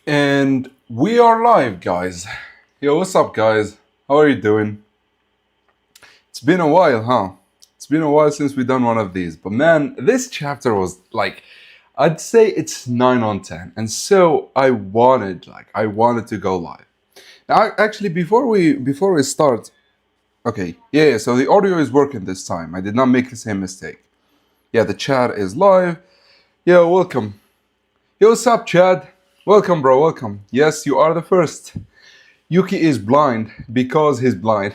And we are live, guys. Yo, what's up, guys? How are you doing? It's been a while, huh? It's been a while since we done one of these. But man, this chapter was like, I'd say it's 9 on 10. And so I wanted to go live. Now, actually, before we start, okay, yeah, so the audio is working this time. I did not make the same mistake. Yeah, the chat is live. Yo, welcome. Yo, what's up, Chad? Welcome, bro, welcome. Yes, you are the first. Yuki is blind because he's blind.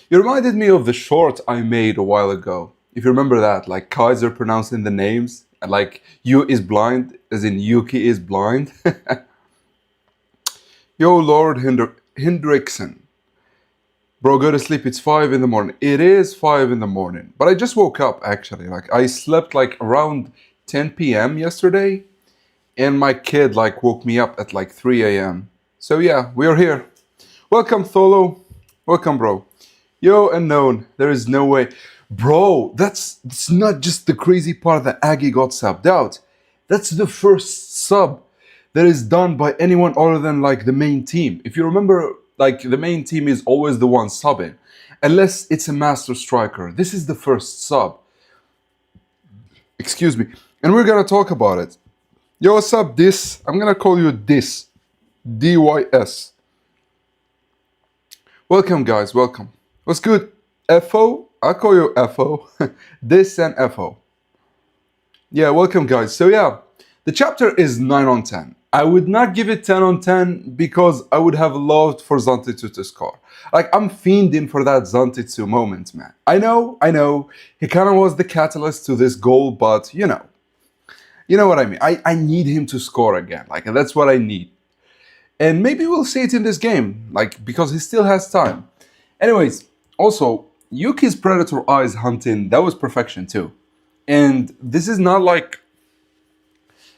You reminded me of the short I made a while ago. If you remember that, like Kaiser pronouncing the names, and like you is blind, as in Yuki is blind. Yo, Lord Hendrickson. Bro, go to sleep. It's 5 in the morning. It is 5 in the morning. But I just woke up actually. Like I slept like around 10 p.m. yesterday, and my kid like woke me up at like 3 a.m. So yeah, we are here. Welcome, Tholo. Welcome, bro. Yo, unknown. There is no way. Bro, that's not just the crazy part that Aggie got subbed out. That's the first sub that is done by anyone other than like the main team. If you remember, like the main team is always the one subbing, unless it's a master striker. This is the first sub. Excuse me. And we're gonna talk about it. Yo, what's up, Dis? I'm gonna call you Dis. DYS. Welcome, guys. Welcome. What's good? FO? I'll call you FO. This and FO. Yeah, welcome, guys. So, yeah, the chapter is 9 on 10. I would not give it 10 on 10 because I would have loved for Zantitsu to score. Like, I'm fiending for that Zantitsu moment, man. I know. He kind of was the catalyst to this goal, but you know what I mean. I need him to score again. Like, that's what I need. And maybe we'll see it in this game, like, because he still has time. Anyways, also, Yuki's Predator Eyes hunting, that was perfection too. And this is not like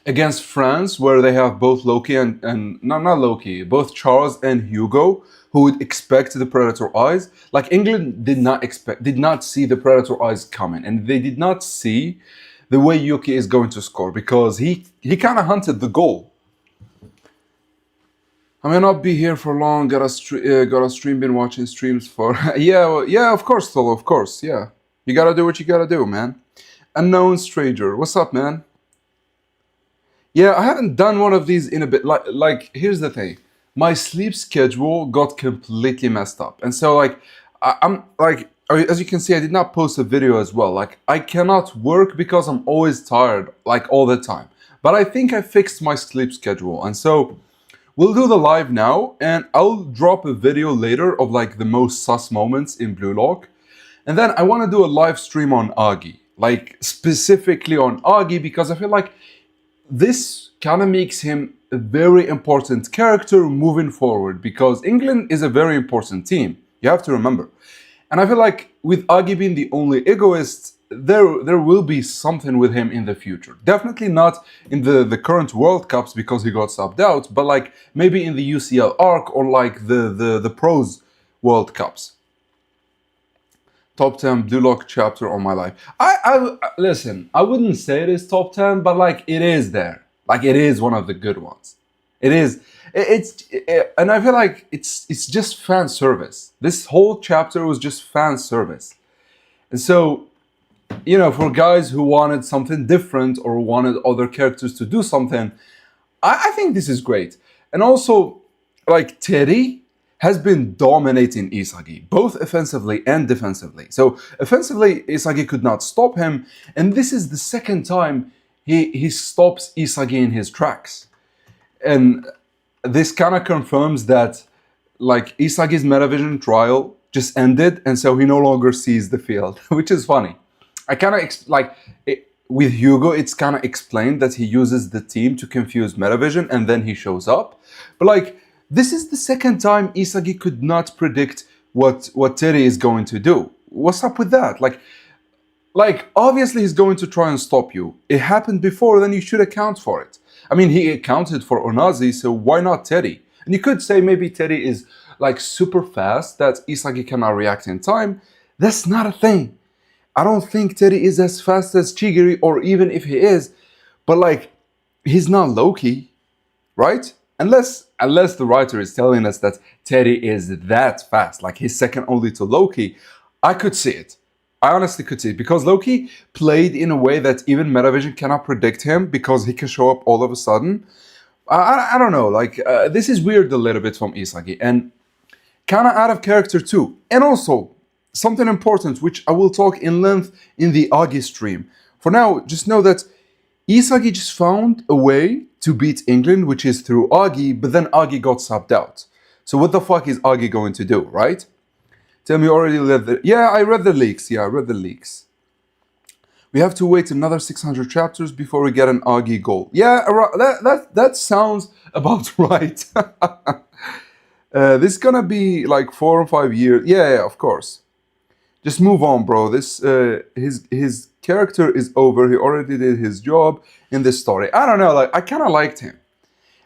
against France, where they have both Loki and not Loki, both Charles and Hugo, who would expect the Predator Eyes. Like England did not see the Predator Eyes coming, and they did not see the way Yuki is going to score because he kind of hunted the goal. I may not be here for long. Got a stream. Been watching streams for yeah, yeah. Of course, Tholo. Of course, yeah. You gotta do what you gotta do, man. Unknown stranger. What's up, man? Yeah, I haven't done one of these in a bit. Like here's the thing. My sleep schedule got completely messed up, and so like I'm like as you can see, I did not post a video as well. Like I cannot work because I'm always tired, like all the time. But I think I fixed my sleep schedule, and so. We'll do the live now, and I'll drop a video later of like the most sus moments in Blue Lock. And then I want to do a live stream on Agi, like specifically on Agi, because I feel like this kind of makes him a very important character moving forward, because England is a very important team. You have to remember. And I feel like with Agi being the only egoist, there will be something with him in the future. Definitely not in the current World Cups because he got subbed out, but like maybe in the UCL arc or like the pros World Cups. Top 10 Blue Lock chapter on my life. I listen, I wouldn't say it is top 10, but like it is there. Like it is one of the good ones. It is. And I feel like it's just fan service. This whole chapter was just fan service. And so for guys who wanted something different or wanted other characters to do something, I think this is great. And also, like Terry has been dominating Isagi, both offensively and defensively. So offensively, Isagi could not stop him, and this is the second time he stops Isagi in his tracks. And this kind of confirms that like Isagi's Metavision trial just ended, and so he no longer sees the field, which is funny. I kind of with Hugo, it's kind of explained that he uses the team to confuse Metavision and then he shows up. But like, this is the second time Isagi could not predict what Terry is going to do. What's up with that? Like obviously he's going to try and stop you. It happened before, then you should account for it. I mean, he accounted for Onazi, so why not Terry? And you could say maybe Terry is like super fast, that Isagi cannot react in time. That's not a thing. I don't think Terry is as fast as Chigiri, or even if he is, but like, he's not Loki. right? Unless the writer is telling us that Teddy is that fast, like he's second only to Loki, I could see it. I honestly could see it because Loki played in a way that even Metavision cannot predict him because he can show up all of a sudden. I don't know, like this is weird a little bit from Isagi and kind of out of character too. And also something important, which I will talk in length in the Agi stream. For now, just know that Isagi just found a way to beat England, which is through Agi, but then Agi got subbed out. So what the fuck is Agi going to do, right? Tell me, you already read the... Yeah, I read the leaks. Yeah, I read the leaks. We have to wait another 600 chapters before we get an Agi goal. Yeah, that sounds about right. This is gonna be like 4 or 5 years. Yeah, of course. Just move on, bro. This his character is over. He already did his job in this story. I don't know. Like I kind of liked him.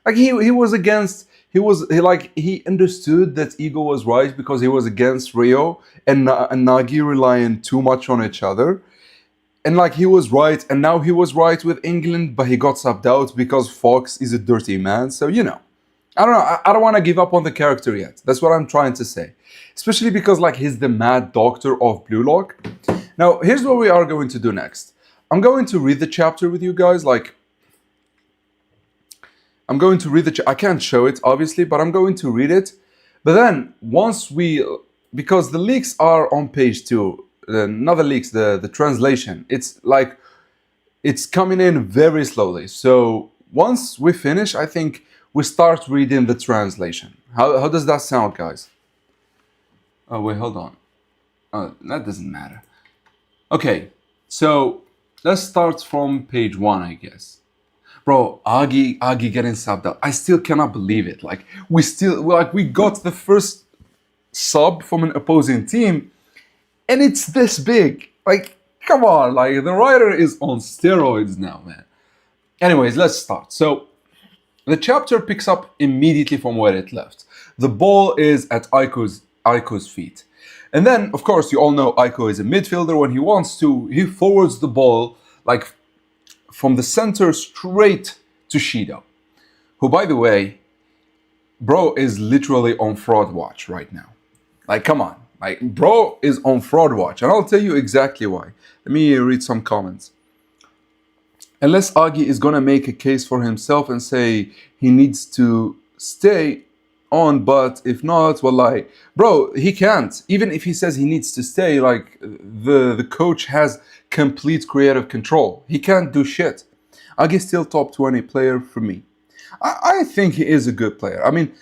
Like he was against. He understood that Ego was right because he was against Rio and Nagi relying too much on each other. And like he was right, and now he was right with England, but he got subbed out because Fox is a dirty man. So you know. I don't know. I don't want to give up on the character yet. That's what I'm trying to say. Especially because like he's the mad doctor of Blue Lock. Now, here's what we are going to do next. I'm going to read the chapter with you guys. Like, I'm going to read I can't show it, obviously, but I'm going to read it. But then, because the leaks are on page 2, not the leaks, the translation. It's like, it's coming in very slowly. So, once we finish, I think we start reading the translation. How does that sound, guys? Oh, wait, hold on. That doesn't matter. Okay, so let's start from page 1, I guess. Bro, Agi getting subbed out. I still cannot believe it. Like, we got the first sub from an opposing team, and it's this big. Like, come on, like, the writer is on steroids now, man. Anyways, let's start. So, the chapter picks up immediately from where it left. The ball is at Aiko's feet. And then, of course, you all know Aiko is a midfielder. When he wants to, he forwards the ball like from the center straight to Shido. Who, by the way, bro is literally on fraud watch right now. Like, come on. Like, bro is on fraud watch. And I'll tell you exactly why. Let me read some comments. Unless Agi is gonna make a case for himself and say he needs to stay on, but if not, well, like, bro, he can't. Even if he says he needs to stay, like, the coach has complete creative control. He can't do shit. Agi's still top 20 player for me. I think he is a good player. I mean,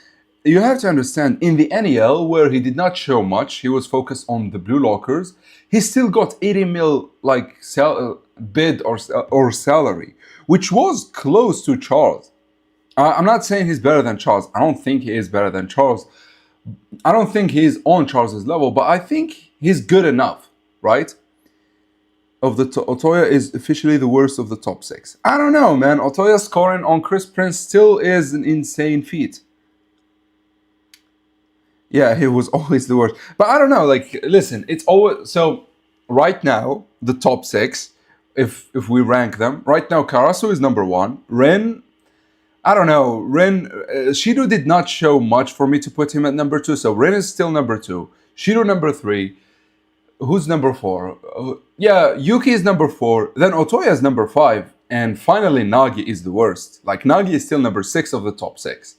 you have to understand, in the NEL, where he did not show much, he was focused on the Blue Lockers, he still got 80 mil, like, bid or salary, which was close to Charles. I'm not saying he's better than Charles. I don't think he is better than Charles. I don't think he's on Charles's level, but I think he's good enough, right? Otoya is officially the worst of the top 6. I don't know, man. Otoya scoring on Chris Prince still is an insane feat. Yeah, he was always the worst. But I don't know, like, listen, it's always... So, right now, the top 6, if we rank them, right now, Karasu is number 1. Ren, I don't know. Ren, Shido did not show much for me to put him at number 2. So, Ren is still number 2. Shido number 3. Who's number 4? Yeah, Yuki is number 4. Then Otoya is number 5. And finally, Nagi is the worst. Like, Nagi is still number 6 of the top 6.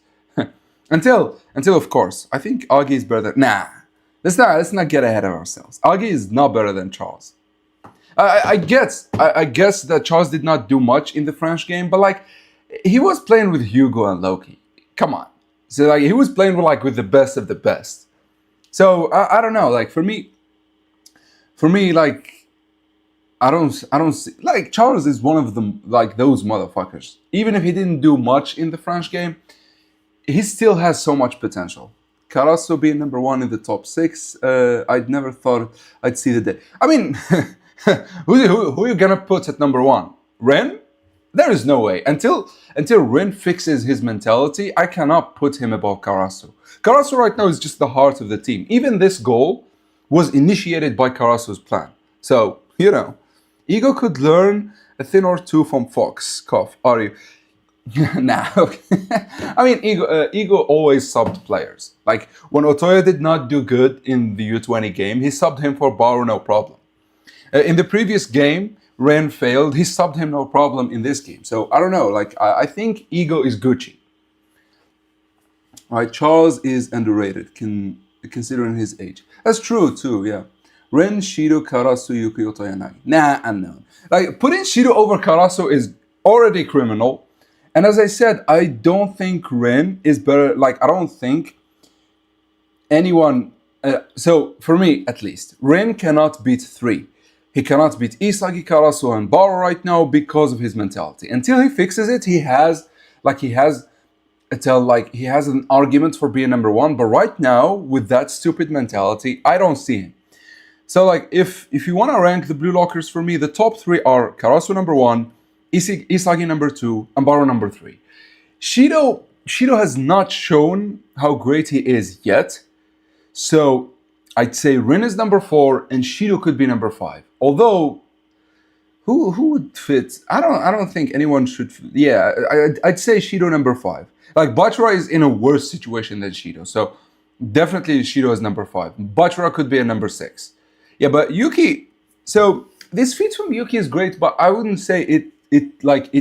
Until of course, I think Agi is better than... Nah, let's not get ahead of ourselves. Agi is not better than Charles. I guess that Charles did not do much in the French game, but like, he was playing with Hugo and Loki. Come on. So like, he was playing with the best of the best. So I don't know, like, for me, like, I don't see, like, Charles is one of them, like, those motherfuckers. Even if he didn't do much in the French game, he still has so much potential. Carasso being number 1 in the top 6, I'd never thought I'd see the day. I mean, who are you gonna put at number 1? Ren? There is no way. Until Ren fixes his mentality, I cannot put him above Carasso. Carasso right now is just the heart of the team. Even this goal was initiated by Carasso's plan. So, you know, Ego could learn a thing or two from Fox. Cough, are you? Nah, okay. I mean, Ego always subbed players. Like when Otoya did not do good in the U20 game, he subbed him for Baru, no problem. In the previous game, Ren failed. He subbed him, no problem, in this game. So I don't know. Like I think Ego is Gucci. All right, Charles is underrated, considering his age. That's true too. Yeah, Ren, Shido, Karasu, Yuki, Otoya, Nagi. Nah, unknown. Like putting Shido over Karasu is already criminal. And as I said, I don't think Ren is better. Like, I don't think anyone. So, for me at least, Ren cannot beat three. He cannot beat Isagi, Karasu, and Baro right now because of his mentality. Until he fixes it, he has an argument for being number one. But right now, with that stupid mentality, I don't see him. So, like, if you want to rank the Blue Lockers for me, the top three are Karasu number one, Isagi number two, and Baro number three. Shido has not shown how great he is yet. So I'd say Rin is number four and Shido could be number five. Although who would fit? I don't think anyone should fit. Yeah, I'd say Shido number five. Like Bachara is in a worse situation than Shido. So definitely Shido is number five. Bachara could be a number six. Yeah, but Yuki, so this feat from Yuki is great, but I wouldn't say it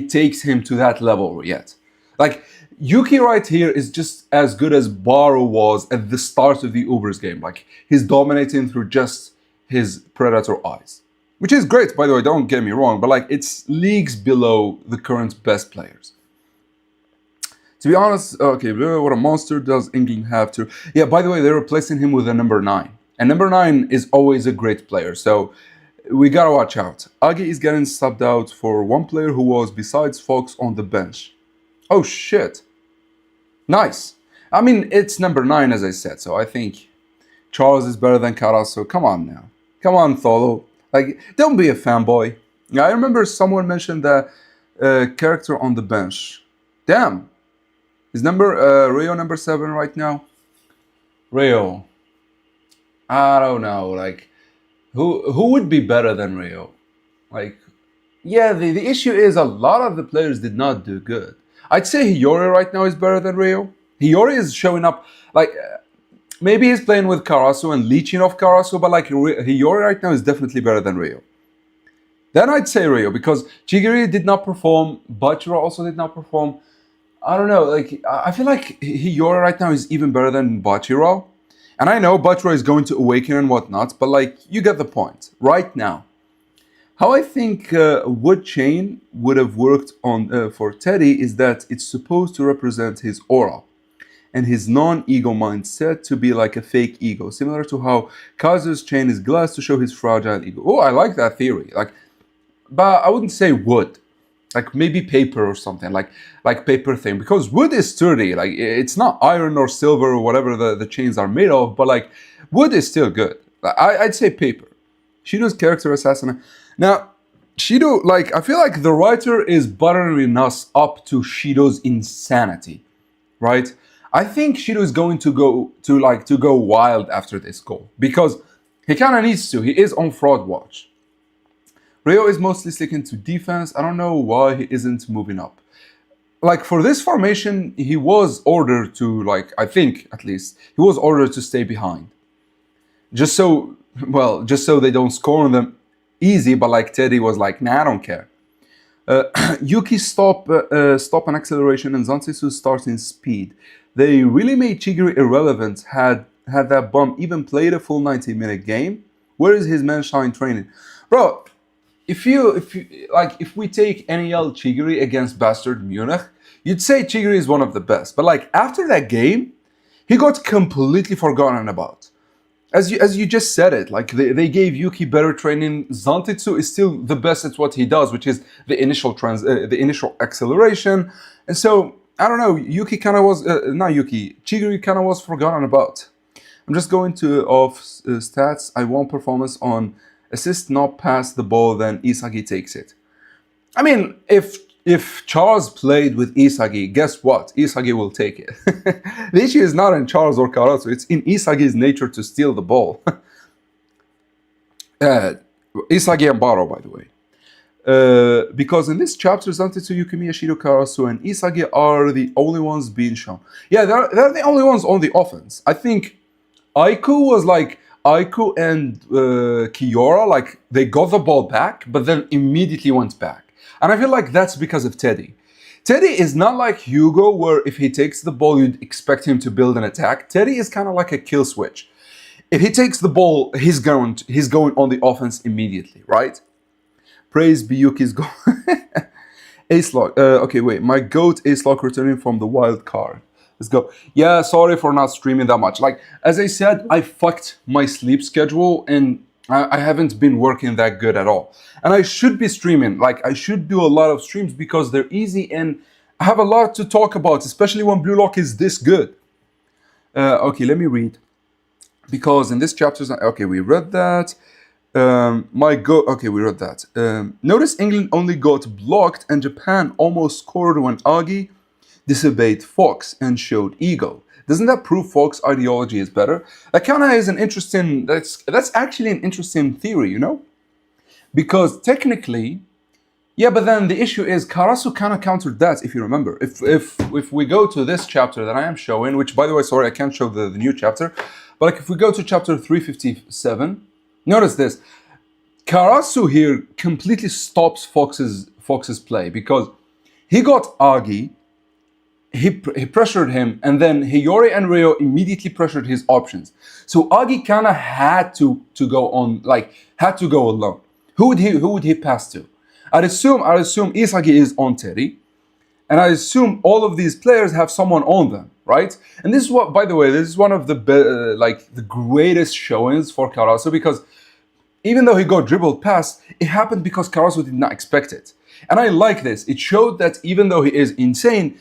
takes him to that level yet. Like Yuki right here is just as good as Baro was at the start of the Ubers game. Like he's dominating through just his Predator eyes. Which is great, by the way, don't get me wrong, but like it's leagues below the current best players. To be honest, okay, what a monster does Ingling have to... Yeah, by the way, they're replacing him with a number 9. And number 9 is always a great player, so we gotta watch out. Agi is getting subbed out for one player who was, besides Fox, on the bench. Oh shit. Nice. I mean, it's number 9 as I said, so I think Charles is better than Karasu. Come on now. Come on, Tholo. Like, don't be a fanboy. I remember someone mentioned the character on the bench. Damn. Is Rio number 7 right now? Rio. I don't know, like... Who would be better than Rio? Like, yeah, the issue is a lot of the players did not do good. I'd say Hiyori right now is better than Rio. Hiyori is showing up, like, maybe he's playing with Karasu and leeching off Karasu, but like, Hiyori right now is definitely better than Rio. Then I'd say Rio, because Chigiri did not perform, Bachira also did not perform. I don't know, like, I feel like Hiyori right now is even better than Bachira. And I know Bachira is going to awaken and whatnot, but like, you get the point. Right now. How I think Wood Chain would have worked on for Teddy is that it's supposed to represent his aura and his non-ego mindset to be like a fake ego, similar to how Kazu's chain is glass to show his fragile ego. Oh, I like that theory. Like, but I wouldn't say wood. Like maybe paper or something, like paper thing, because wood is sturdy. Like it's not iron or silver or whatever the chains are made of, but like wood is still good. I'd say paper. Shido's character assassin. Now, Shido, like I feel like the writer is buttering us up to Shido's insanity, right? I think Shido is going to go wild after this goal because he kind of needs to. He is on fraud watch. Rio is mostly sticking to defense. I don't know why he isn't moving up. Like, for this formation, he was ordered to, like, I think, at least, he was ordered to stay behind. Just so they don't score on them easy, but, like, Teddy was like, nah, I don't care. Yuki stop an acceleration and Zantetsu starts in speed. They really made Chigiri irrelevant had that bum even played a full 90-minute game. Where is his man-shine training? Bro, if we take NEL Chigiri against Bastard Munich, you'd say Chigiri is one of the best. But like after that game, he got completely forgotten about. As you just said it, like they gave Yuki better training. Zantetsu is still the best at what he does, which is the initial acceleration. And so I don't know. Chigiri kind of was forgotten about. I'm just going to stats. I want performance on assist, not pass the ball, then Isagi takes it. I mean, if Charles played with Isagi, guess what? Isagi will take it. The issue is not in Charles or Karasu, it's in Isagi's nature to steal the ball. Isagi and Baro, by the way. Because in this chapter, Zantetsu, Yukimiya, Shiro, Karasu, and Isagi are the only ones being shown. Yeah, they're the only ones on the offense. I think Aiku and Kiora, like they got the ball back, but then immediately went back. And I feel like that's because of Teddy. Teddy is not like Hugo, where if he takes the ball, you'd expect him to build an attack. Teddy is kind of like a kill switch. If he takes the ball, he's going on the offense immediately, right? Praise be Yuki's goal. Ace Lock. Okay, wait. My goat Ace Lock returning from the wild card. Let's go. Yeah, sorry for not streaming that much. Like, as I said, I fucked my sleep schedule and I haven't been working that good at all. And I should be streaming. Like, I should do a lot of streams because they're easy and I have a lot to talk about, especially when Blue Lock is this good. Okay, let me read. Because in this chapter, okay, we read that. Okay, we read that. Notice England only got blocked and Japan almost scored when Agi disobeyed Fox and showed ego. Doesn't that prove Fox ideology is better? That kind of is an interesting, that's actually an interesting theory, you know? Because technically, yeah, but then the issue is Karasu kind of countered that, if you remember. If we go to this chapter that I am showing, which by the way, sorry, I can't show the new chapter, but like if we go to chapter 357, notice this. Karasu here completely stops Fox's play because he got Agi, he pressured him, and then Hiyori and Ryo immediately pressured his options. So Agi kind of had to go on, like had to go alone. Who would he pass to? I'd assume Isagi is on Teddy, and I assume all of these players have someone on them, right? And this is what, by the way, this is one of the the greatest showings for Karasu because even though he got dribbled past, it happened because Karasu did not expect it. And I like this. It showed that even though he is insane,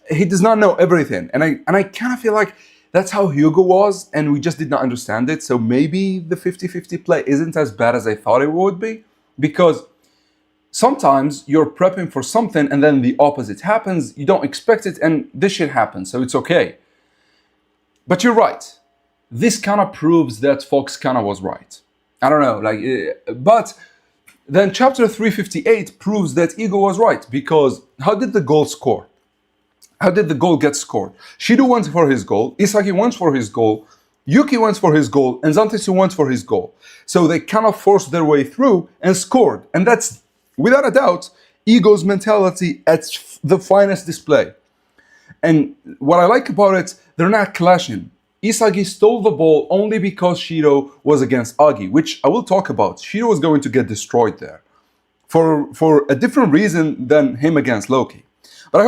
he does not know everything. And I kind of feel like that's how Hugo was, and we just did not understand it. So maybe the 50-50 play isn't as bad as I thought it would be, because sometimes you're prepping for something and then the opposite happens. You don't expect it and this shit happens, so it's okay. But you're right. This kind of proves that Fox kind of was right. I don't know, but then chapter 358 proves that Ego was right, because how did the goal score? How did the goal get scored? Shido went for his goal, Isagi went for his goal, Yuki went for his goal, and Zantetsu went for his goal. So they kind of forced their way through and scored. And that's, without a doubt, Ego's mentality at the finest display. And what I like about it, they're not clashing. Isagi stole the ball only because Shido was against Agi, which I will talk about. Shido was going to get destroyed there for a different reason than him against Loki. But I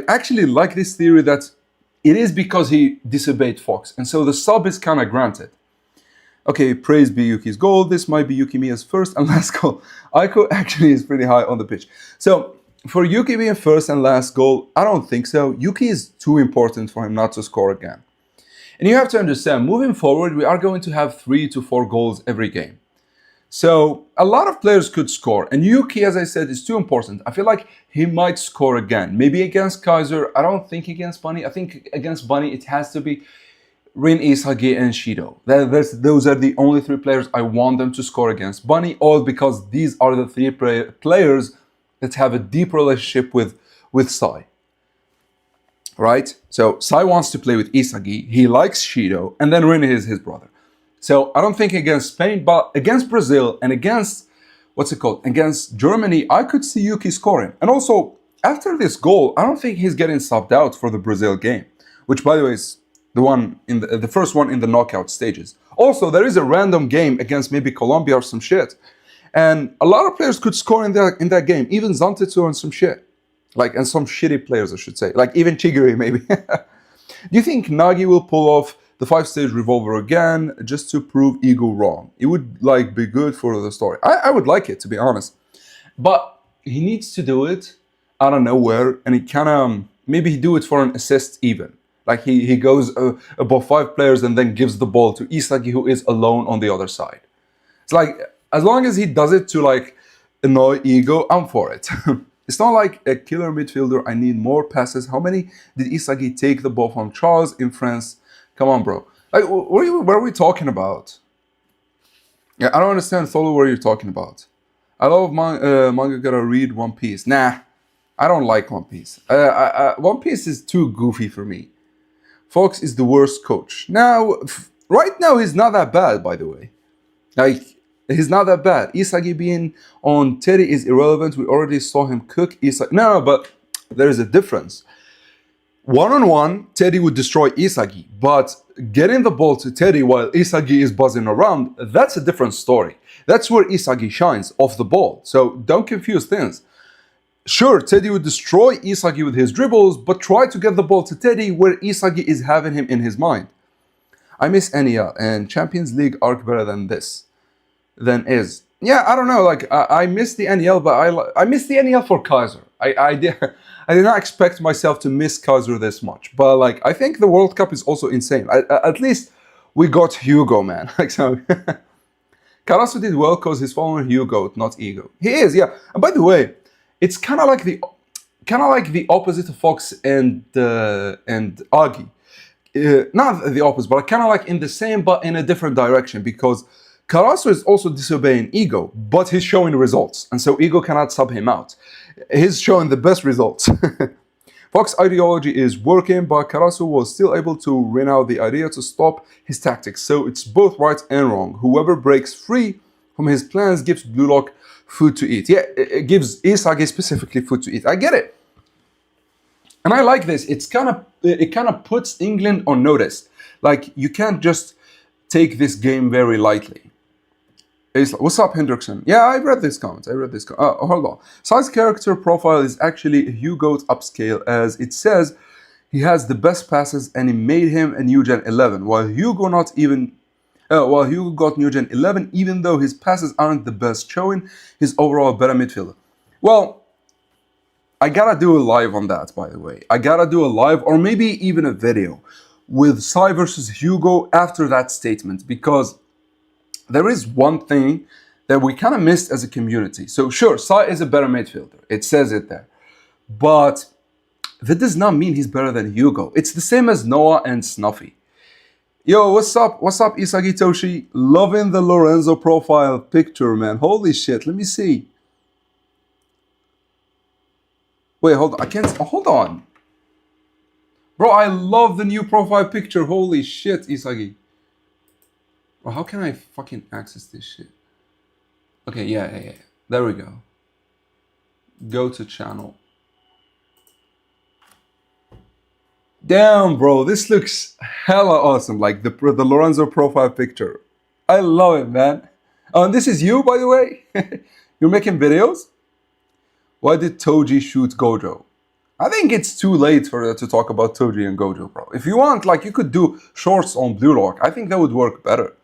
actually like this theory that it is because he disobeyed Fox, and so the sub is kind of granted. Okay, praise be Yuki's goal. This might be Yukimiya's first and last goal. Aiko actually is pretty high on the pitch. So for Yuki being first and last goal, I don't think so. Yuki is too important for him not to score again. And you have to understand, moving forward, we are going to have 3 to 4 goals every game. So a lot of players could score, and Yuki, as I said, is too important. I feel like he might score again. Maybe against Kaiser. I don't think against Bunny. I think against Bunny it has to be Rin, Isagi, and Shido. Those are the only 3 players I want them to score against Bunny, all because these are the 3 players that have a deep relationship with Sai. Right? So Sai wants to play with Isagi. He likes Shido, and then Rin is his brother. So I don't think against Spain, but against Brazil and against, against Germany, I could see Yuki scoring. And also, after this goal, I don't think he's getting subbed out for the Brazil game, which by the way is the first one in the knockout stages. Also, there is a random game against maybe Colombia or some shit. And a lot of players could score in that game, even Zantetsu and some shit. And some shitty players, I should say. Like even Chigiri, maybe. Do you think Nagi will pull off the 5-stage revolver again, just to prove Ego wrong? It would be good for the story. I would like it, to be honest, but he needs to do it out of nowhere, and he kind of maybe he do it for an assist even. Like he goes above 5 players and then gives the ball to Isagi, who is alone on the other side. It's like, as long as he does it to annoy Ego, I'm for it. It's not like a killer midfielder. I need more passes. How many did Isagi take the ball from Charles in France? Come on, bro. What are we talking about? Yeah, I don't understand totally what you're talking about. I love manga. Gotta read One Piece. Nah, I don't like One Piece. One Piece is too goofy for me. Fox is the worst coach. Now, right now, he's not that bad, by the way. Like, he's not that bad. Isagi being on Teddy is irrelevant. We already saw him cook Isagi. No, but there is a difference. One on one, Teddy would destroy Isagi, but getting the ball to Teddy while Isagi is buzzing around, that's a different story. That's where Isagi shines, off the ball. So don't confuse things. Sure, Teddy would destroy Isagi with his dribbles, but try to get the ball to Teddy where Isagi is having him in his mind. I miss NEL and Champions League arc better than this. Than is. Yeah, I don't know. Like I miss the NEL, but I miss the NEL for Kaiser. I did I did not expect myself to miss Kaiser this much, but like I think the World Cup is also insane. At least we got Hugo, man. Like so, Carasso did well because he's following Hugo, not Ego. He is, yeah. And by the way, it's kind of like the opposite of Fox and Augie. Not the opposite, but kind of like in the same but in a different direction because Carasso is also disobeying Ego, but he's showing results, and so Ego cannot sub him out. He's showing the best results. Fox ideology is working, but Carasso was still able to win out the idea to stop his tactics, so it's both right and wrong. Whoever breaks free from his plans gives Blue Lock food to eat. Yeah, it gives Isagi specifically food to eat. I get it. And I like this. It kind of puts England on notice. Like you can't just take this game very lightly. What's up, Hendrickson? Yeah, I read this comment. Hold on. Sai's character profile is actually a Hugo upscale, as it says he has the best passes and it made him a new Gen 11, while Hugo got new Gen 11, even though his passes aren't the best, showing his overall better midfielder. Well, I gotta do a live on that, by the way. I gotta do a live or maybe even a video with Sai versus Hugo after that statement, because there is one thing that we kind of missed as a community. So sure, Sai is a better midfielder. It says it there. But that does not mean he's better than Hugo. It's the same as Noah and Snuffy. Yo, what's up? What's up, Isagi Toshi? Loving the Lorenzo profile picture, man. Holy shit, let me see. Wait, hold on. I can't... Oh, hold on. Bro, I love the new profile picture. Holy shit, Isagi. Well, how can I fucking access this shit? Okay, yeah. There we go. Go to channel. Damn, bro, this looks hella awesome. Like the Lorenzo profile picture. I love it, man. Oh, and this is you, by the way? You're making videos? Why did Toji shoot Gojo? I think it's too late for to talk about Toji and Gojo, bro. If you want, like, you could do shorts on Blue Lock. I think that would work better.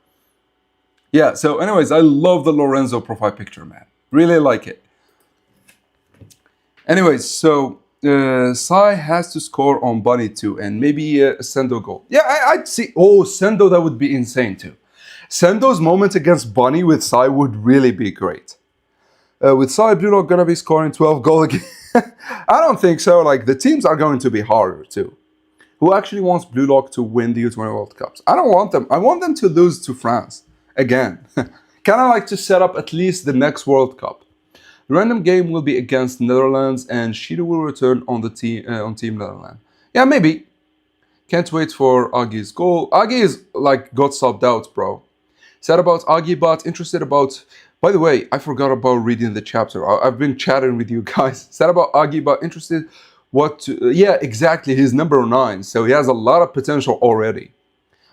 Yeah, so anyways, I love the Lorenzo profile picture, man. Really like it. Anyways, so Sai has to score on Bunny too, and maybe a Sendo goal. Yeah, I'd see. Oh, Sendo, that would be insane too. Sendo's moment against Bunny with Sai would really be great. With Sai, Blue Lock gonna be scoring 12 goals again. I don't think so. Like, the teams are going to be harder too. Who actually wants Blue Lock to win the U20 World Cups? I don't want them. I want them to lose to France. Again, kind of like to set up at least the next World Cup. The random game will be against Netherlands, and Shido will return on the team on Team Netherlands. Yeah, maybe. Can't wait for Agi's goal. Agi is like got subbed out, bro. Sad about Agi, but interested about. By the way, I forgot about reading the chapter. I've been chatting with you guys. Sad about Agi, but interested what to. Yeah, exactly. He's number 9, so he has a lot of potential already.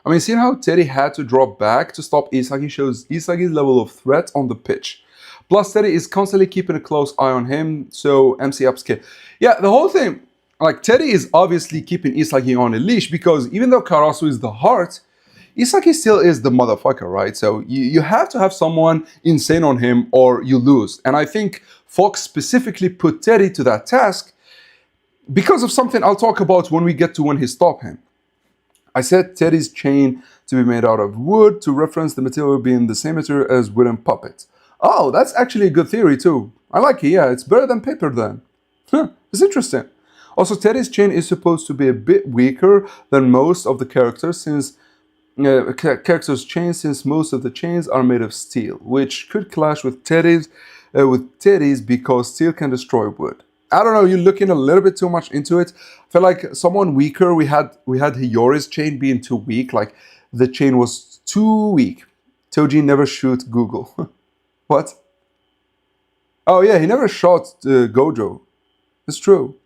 I mean, seeing how Teddy had to drop back to stop Isagi shows Isagi's level of threat on the pitch. Plus, Teddy is constantly keeping a close eye on him, so MC upscale. Yeah, the whole thing, like, Teddy is obviously keeping Isagi on a leash because even though Carasso is the heart, Isagi still is the motherfucker, right? So you have to have someone insane on him or you lose. And I think Fox specifically put Teddy to that task because of something I'll talk about when we get to when he stopped him. I said Teddy's chain to be made out of wood to reference the material being the same material as wooden puppets. Oh, that's actually a good theory too. I like it, yeah, it's better than paper then. It's interesting. Also, Teddy's chain is supposed to be a bit weaker than most of the characters since character's chain, since most of the chains are made of steel, which could clash with Teddy's because steel can destroy wood. I don't know. You're looking a little bit too much into it. I feel like someone weaker. We had Hiyori's chain being too weak. Like the chain was too weak. Toji never shoot Google. What? Oh yeah, he never shot Gojo. It's true.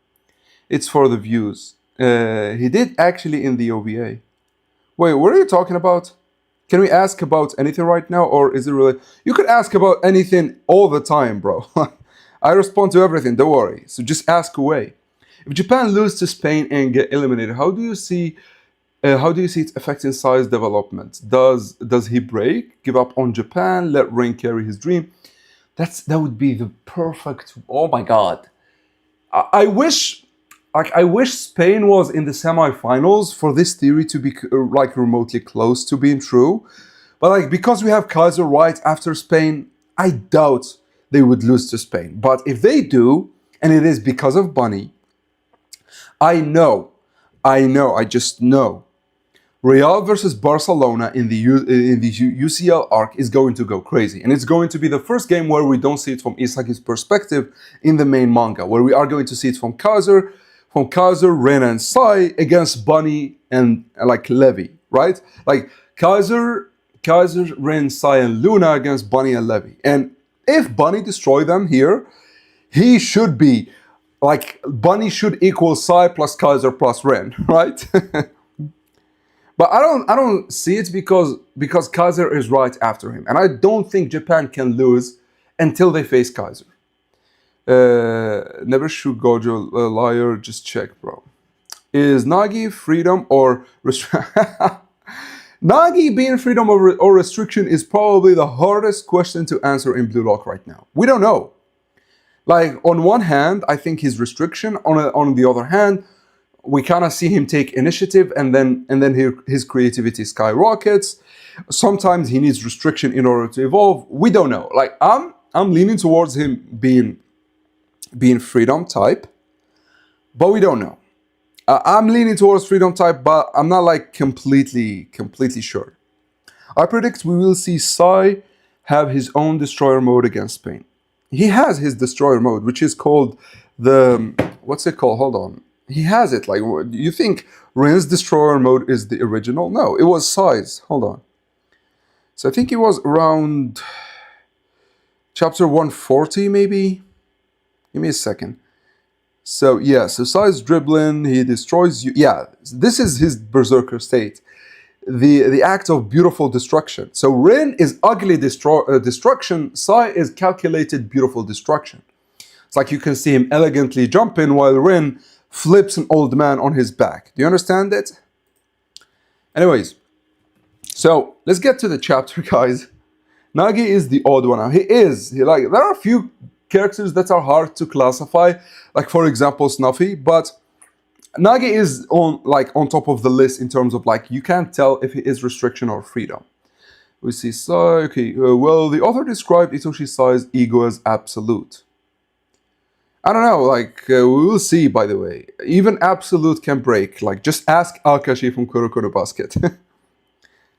It's for the views. He did actually in the OVA. Wait, what are you talking about? Can we ask about anything right now, or is it really? You could ask about anything all the time, bro. I respond to everything. Don't worry. So just ask away. If Japan loses to Spain and get eliminated, how do you see? How do you see it affecting Sai's development? Does he break, give up on Japan, let Rain carry his dream? That would be the perfect. Oh my God! I wish, like, I wish Spain was in the semifinals for this theory to be like remotely close to being true. But like because we have Kaiser right after Spain, I doubt they would lose to Spain. But if they do, and it is because of Bunny, I just know. Real versus Barcelona in the UCL arc is going to go crazy, and it's going to be the first game where we don't see it from Isagi's perspective in the main manga, where we are going to see it from Kaiser, Ren, and Sai against Bunny and like Levi, right? Like Kaiser, Ren, Sai, and Luna against Bunny and Levi. And if Bunny destroy them here, he should be like Bunny should equal Sai plus Kaiser plus Ren, right? But I don't see it because Kaiser is right after him, and I don't think Japan can lose until they face Kaiser. Never shoot Gojo, liar. Just check, bro. Is Nagi freedom or restriction? Nagi being freedom or restriction is probably the hardest question to answer in Blue Lock right now. We don't know. Like on one hand, I think he's restriction. On the other hand, we kind of see him take initiative, and then his creativity skyrockets. Sometimes he needs restriction in order to evolve. We don't know. Like I'm leaning towards him being freedom type, but we don't know. I'm leaning towards freedom type, but I'm not like completely sure. I predict we will see Sai have his own destroyer mode against Spain. He has his destroyer mode, which is called what's it called? Hold on. He has it. Like, you think Ren's destroyer mode is the original? No, it was Sai's. Hold on. So I think it was around chapter 140, maybe. Give me a second. So yeah, so Sai's dribbling. He destroys you. Yeah, this is his berserker state. The act of beautiful destruction. So Ren is ugly destruction. Sai is calculated beautiful destruction. It's like you can see him elegantly jumping while Ren flips an old man on his back. Do you understand it? Anyways, so let's get to the chapter, guys. Nagi is the odd one out. There are a few characters that are hard to classify, like for example Snuffy, but Nagi is on top of the list in terms of like you can't tell if he is restriction or freedom. We see Sai. Okay, well the author described Itoshi Sai's ego as absolute. I don't know, like, we will see, by the way. Even absolute can break. Like, just ask Akashi from Kuroko no Basket.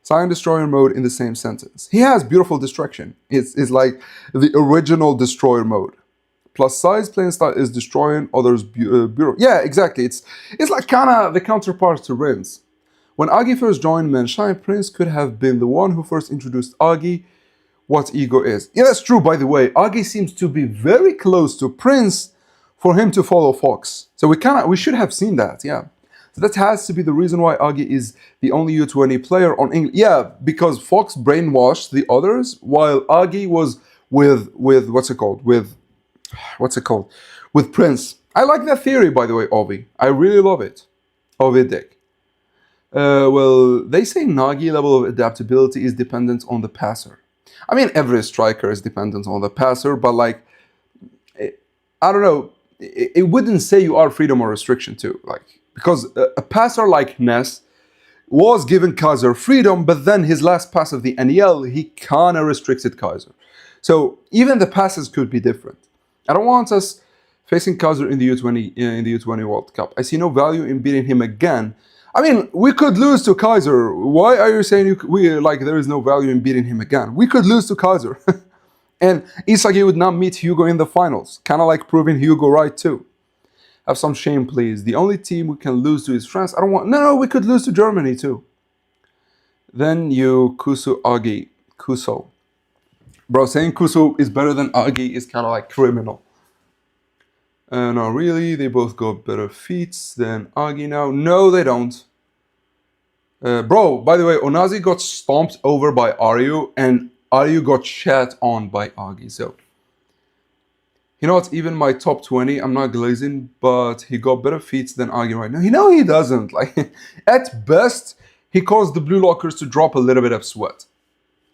Sai and Destroyer mode in the same sentence. He has beautiful destruction. It's like the original Destroyer mode. Plus Sai's playing style is destroying others' beautiful. Yeah, exactly. It's like kind of the counterpart to Ren's. When Agi first joined Menshine, Prince could have been the one who first introduced Agi what ego is. Yeah, that's true, by the way. Agi seems to be very close to Prince for him to follow Fox. So we should have seen that, yeah. So that has to be the reason why Agi is the only U20 player on English. Yeah, because Fox brainwashed the others while Agi was with Prince. I like that theory, by the way, Ovi. I really love it. Ovi Dick. Well, they say Nagi level of adaptability is dependent on the passer. I mean, every striker is dependent on the passer, but like, I don't know, it wouldn't say you are freedom or restriction too. Like, because a passer like Ness was given Kaiser freedom, but then his last pass of the NEL, he kinda restricted Kaiser. So even the passes could be different. I don't want us facing Kaiser in the U20 World Cup. I see no value in beating him again. I mean, we could lose to Kaiser. Why are you saying we like there is no value in beating him again? We could lose to Kaiser. And Isagi would not meet Hugo in the finals. Kind of like proving Hugo right too. Have some shame, please. The only team we can lose to is France. I don't want... No, we could lose to Germany too. Then you Kusu Agi. Kuso. Bro, saying Kuso is better than Agi is kind of like criminal. No, really, they both got better feats than Agi now. No, they don't. Bro, by the way, Onazi got stomped over by Aryu, and Aryu got shat on by Agi. So, you know what? Even my top 20, I'm not glazing, but he got better feats than Agi right now. You know he doesn't. Like, at best, he caused the Blue Lockers to drop a little bit of sweat.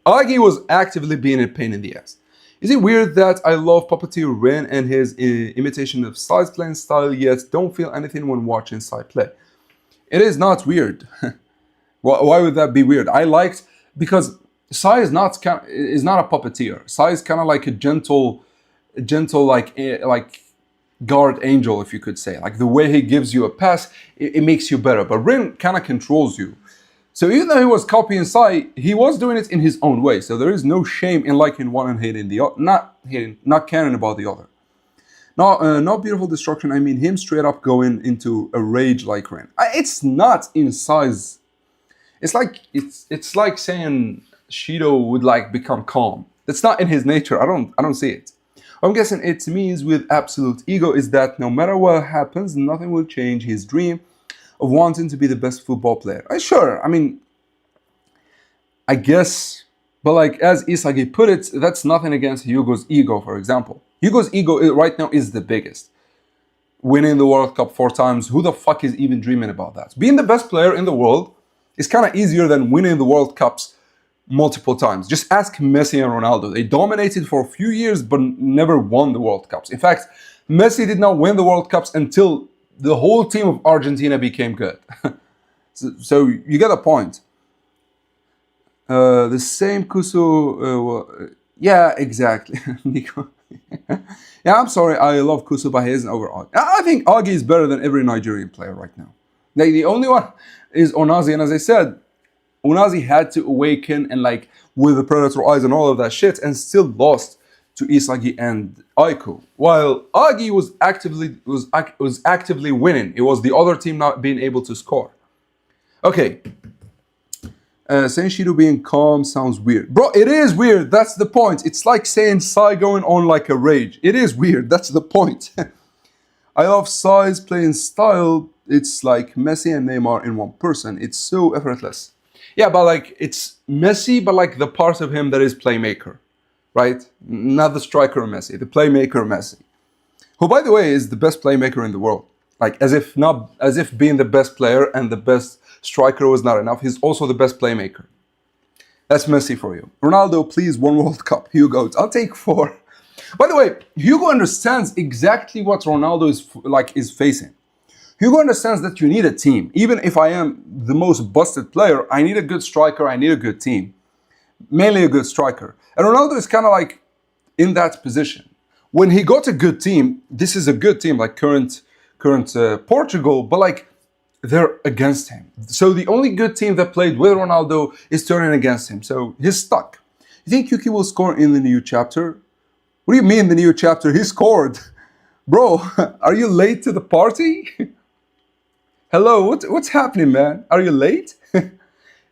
Agi was actively being a pain in the ass. Is it weird that I love Puppeteer Ren and his imitation of Sai's playing style, yet don't feel anything when watching Sai play? It is not weird. Why would that be weird? I liked, because Sai is not a puppeteer. Sai is kind of like a gentle like guard angel, if you could say. Like the way he gives you a pass, it makes you better. But Rin kind of controls you. So even though he was copying Sai, he was doing it in his own way. So there is no shame in liking one and hating the other, not caring about the other. Not beautiful destruction. I mean him straight up going into a rage like Ren. It's not in Sai's. It's like saying Shido would like become calm. That's not in his nature. I don't see it. I'm guessing it means with absolute ego is that no matter what happens, nothing will change his dream of wanting to be the best football player. Sure, I mean, I guess, but like as Isagi put it, that's nothing against Hugo's ego, for example. Hugo's ego right now is the biggest. Winning the World Cup 4 times, who the fuck is even dreaming about that? Being the best player in the world is kind of easier than winning the World Cups multiple times. Just ask Messi and Ronaldo. They dominated for a few years but never won the World Cups. In fact, Messi did not win the World Cups until the whole team of Argentina became good. so you get a point. The same Kusu... yeah, exactly. Nico. Yeah, I'm sorry. I love Kusu, but he isn't over Agi. I think Agi is better than every Nigerian player right now. Like, the only one is Onazi, and as I said, Onazi had to awaken and like with the Predator eyes and all of that shit and still lost to Isagi and Aiku. While Agi was actively winning. It was the other team not being able to score. Okay. Saying Shido being calm sounds weird. Bro, it is weird. That's the point. It's like saying Sai going on like a rage. It is weird. That's the point. I love Sai's playing style. It's like Messi and Neymar in one person. It's so effortless. Yeah, but like it's Messi, but like the part of him that is playmaker, right? Not the striker Messi, the playmaker Messi, who, by the way, is the best playmaker in the world. Like as if being the best player and the best striker was not enough. He's also the best playmaker. That's Messi for you. Ronaldo, please, 1 World Cup. Hugo, I'll take 4. By the way, Hugo understands exactly what Ronaldo is facing. Hugo understands that you need a team. Even if I am the most busted player, I need a good striker, I need a good team. Mainly a good striker. And Ronaldo is kind of like in that position. When he got a good team, this is a good team, like current Portugal, but like they're against him. So the only good team that played with Ronaldo is turning against him. So he's stuck. You think Yuki will score in the new chapter? What do you mean the new chapter? He scored. Bro, are you late to the party? Hello, what's happening, man? Are you late?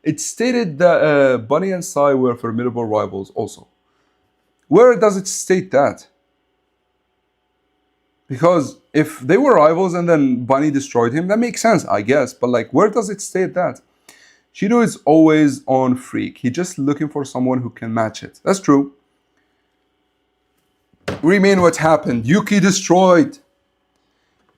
It's stated that Bunny and Sai were formidable rivals also. Where does it state that? Because if they were rivals and then Bunny destroyed him, that makes sense, I guess. But like, where does it state that? Shido is always on freak. He's just looking for someone who can match it. That's true. Remain what happened. Yuki destroyed.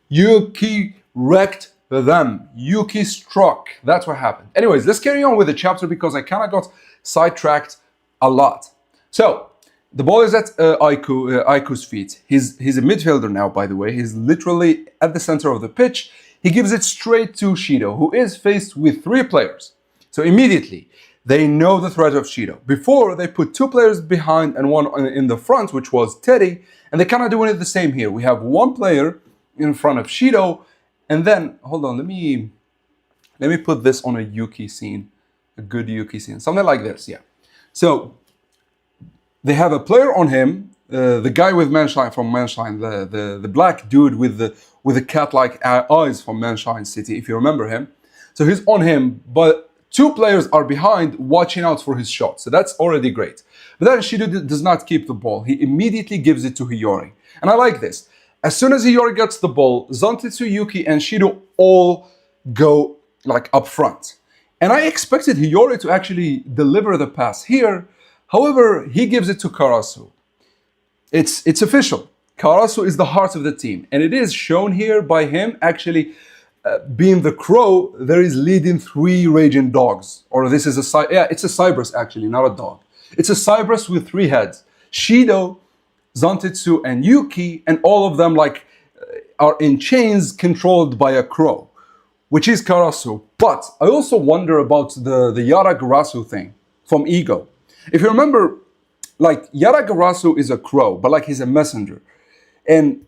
Yuki wrecked them. Yuki struck. That's what happened. Anyways, let's carry on with the chapter because I kind of got sidetracked a lot. So, the ball is at Aiku's feet. He's a midfielder now, by the way. He's literally at the center of the pitch. He gives it straight to Shido, who is faced with 3 players. So immediately, they know the threat of Shido. Before, they put 2 players behind and 1 in the front, which was Teddy. And they're kind of doing it the same here. We have 1 player in front of Shido. And then, hold on, let me Let me put this on a Yuki scene, a good Yuki scene, something like this, yeah. So they have a player on him, the guy with Manshine from Manshine, the black dude with the cat-like eyes from Manshine City, if you remember him. So he's on him, but two players are behind watching out for his shot. So that's already great. But then Shido does not keep the ball. He immediately gives it to Hiyori. And I like this. As soon as Hiyori gets the ball, Zantetsu, Yuki, and Shido all go like up front. And I expected Hiyori to actually deliver the pass here. However, he gives it to Karasu. It's official. Karasu is the heart of the team. And it is shown here by him actually being the crow that is leading 3 raging dogs. Or this is it's a Cyberus actually, not a dog. It's a Cyberus with 3 heads. Shido, Zantetsu, and Yuki, and all of them like are in chains controlled by a crow, which is Karasu. But I also wonder about the Yaragarasu thing from Ego. If you remember, like Yaragarasu is a crow, but like he's a messenger. And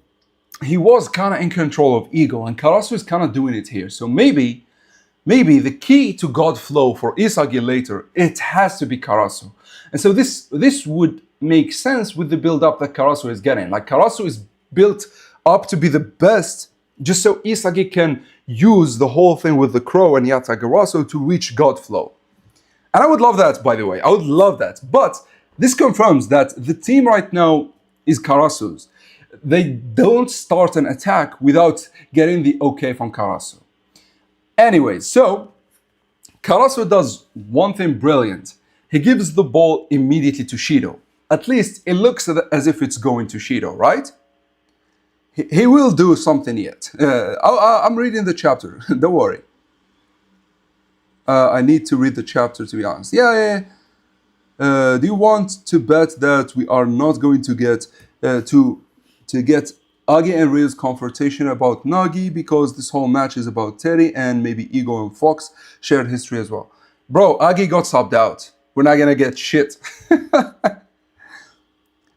he was kind of in control of Ego, and Karasu is kind of doing it here. So maybe the key to God flow for Isagi later, it has to be Karasu. And so this would make sense with the build-up that Karasu is getting. Like Karasu is built up to be the best, just so Isagi can use the whole thing with the crow and Yaragarasu to reach God flow. And I would love that, by the way. I would love that. But this confirms that the team right now is Karasu's. They don't start an attack without getting the okay from Karasu. Anyway, so Karasu does one thing brilliant. He gives the ball immediately to Shido. At least it looks as if it's going to Shido, right? He will do something yet. I'm reading the chapter, don't worry. I need to read the chapter to be honest. Yeah. Do you want to bet that we are not going to get to get Agi and Ryu's confrontation about Nagi, because this whole match is about Terry and maybe Ego and Fox shared history as well. Bro, Agi got subbed out. We're not gonna get shit.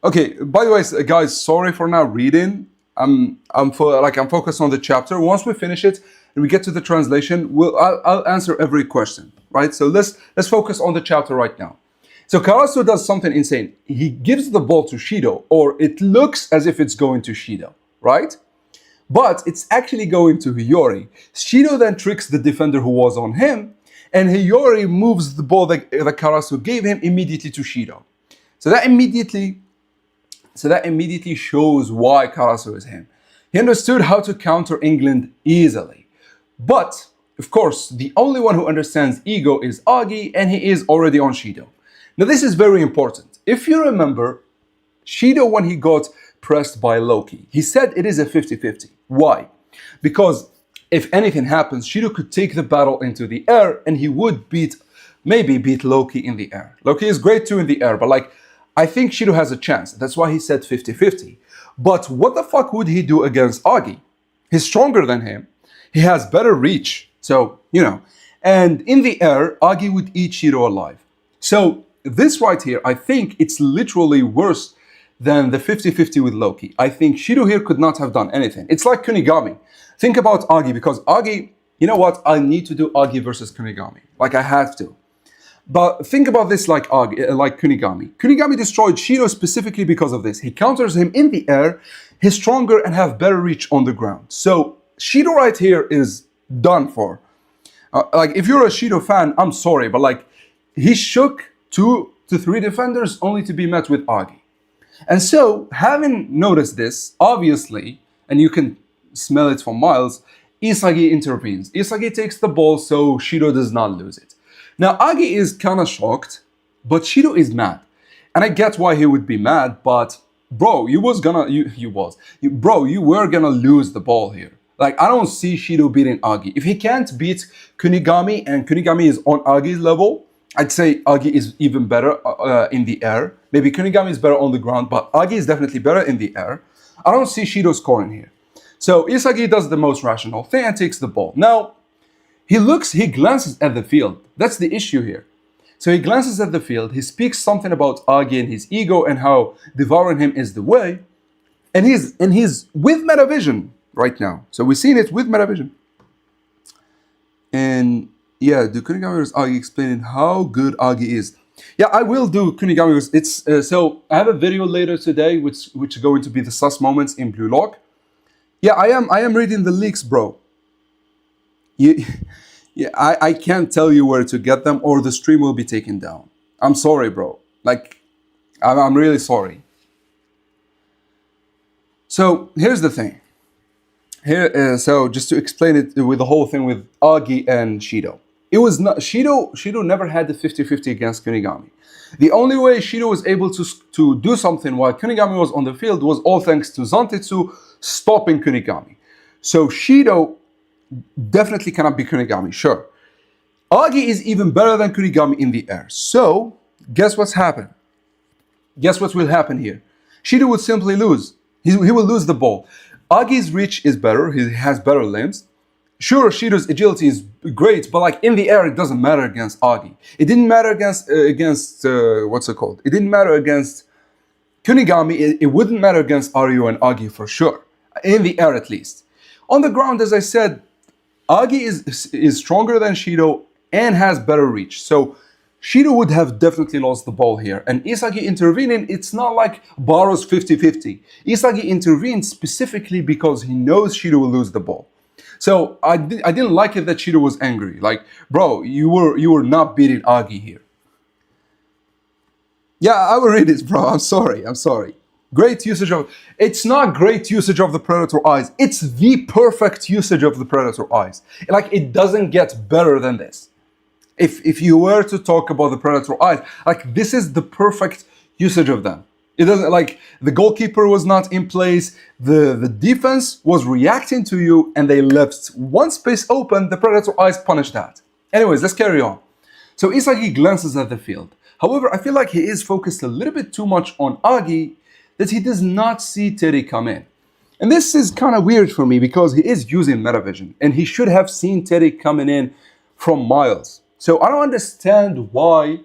Okay, by the way, guys, sorry for not reading. I'm focused on the chapter. Once we finish it and we get to the translation, I'll answer every question, right? So let's focus on the chapter right now. So Karasu does something insane. He gives the ball to Shido, or it looks as if it's going to Shido, right? But it's actually going to Hiyori. Shido then tricks the defender who was on him, and Hiyori moves the ball that Karasu gave him immediately to Shido. So that immediately shows why Karasu is him. He understood how to counter England easily. But, of course, the only one who understands Ego is Agi, and he is already on Shido. Now this is very important. If you remember, Shido, when he got pressed by Loki, he said it is a 50-50. Why? Because if anything happens, Shido could take the battle into the air and he would maybe beat Loki in the air. Loki is great too in the air, but like, I think Shido has a chance. That's why he said 50-50. But what the fuck would he do against Agi? He's stronger than him. He has better reach. So, and in the air, Agi would eat Shido alive. So this right here, I think it's literally worse than the 50-50 with Loki. I think Shido here could not have done anything. It's like Kunigami. Think about Agi, because Agi, you know what? I need to do Agi versus Kunigami. Like I have to. But think about this like Agi, like Kunigami. Kunigami destroyed Shido specifically because of this. He counters him in the air. He's stronger and have better reach on the ground. So Shido right here is done for. Like if you're a Shido fan, I'm sorry, but like he shook 2 to 3 defenders only to be met with Agi. And so, having noticed this, obviously, and you can smell it from miles, Isagi intervenes. Isagi takes the ball so Shido does not lose it. Now, Agi is kind of shocked, but Shido is mad. And I get why he would be mad, but bro, you were gonna lose the ball here. Like, I don't see Shido beating Agi. If he can't beat Kunigami and Kunigami is on Agi's level, I'd say Agi is even better in the air. Maybe Kunigami is better on the ground, but Agi is definitely better in the air. I don't see Shido scoring here. So Isagi does the most rational thing and takes the ball. Now, he glances at the field. That's the issue here. So he glances at the field, he speaks something about Agi and his ego and how devouring him is the way. And he's with Metavision right now. So we've seen it with Metavision. And yeah, do Kunigami vs Agi explaining how good Agi is. Yeah, I will do Kunigami vs. It's so I have a video later today, which is going to be the sus moments in Blue Lock. Yeah, I am reading the leaks, bro. You, yeah, I can't tell you where to get them, or the stream will be taken down. I'm sorry, bro. Like, I'm really sorry. So here's the thing. So just to explain it with the whole thing with Agi and Shido. It was not Shido never had the 50-50 against Kunigami. The only way Shido was able to do something while Kunigami was on the field was all thanks to Zantetsu stopping Kunigami. So Shido definitely cannot be Kunigami, sure. Agi is even better than Kunigami in the air. So guess what's happened? Guess what will happen here? Shido would simply lose. He will lose the ball. Agi's reach is better. He has better limbs. Sure, Shido's agility is great, but like in the air, it doesn't matter against Agi. It didn't matter against what's it called? It didn't matter against Kunigami. It wouldn't matter against Aryu and Agi for sure, in the air at least. On the ground, as I said, Agi is stronger than Shido and has better reach. So Shido would have definitely lost the ball here. And Isagi intervening, it's not like Baro's 50-50. Isagi intervened specifically because he knows Shido will lose the ball. So I didn't like it that Shido was angry. Like, bro, you were not beating Agi here. Yeah, I will read it, bro. I'm sorry. Great usage of... It's not great usage of the Predator Eyes. It's the perfect usage of the Predator Eyes. Like, it doesn't get better than this. If you were to talk about the Predator Eyes, like, this is the perfect usage of them. It doesn't, like, the goalkeeper was not in place, the defense was reacting to you, and they left one space open. The Predator Eyes punished that. Anyways, let's carry on. So Isagi glances at the field. However, I feel like he is focused a little bit too much on Agi that he does not see Terii come in. And this is kind of weird for me because he is using Metavision, and he should have seen Terii coming in from miles. So I don't understand why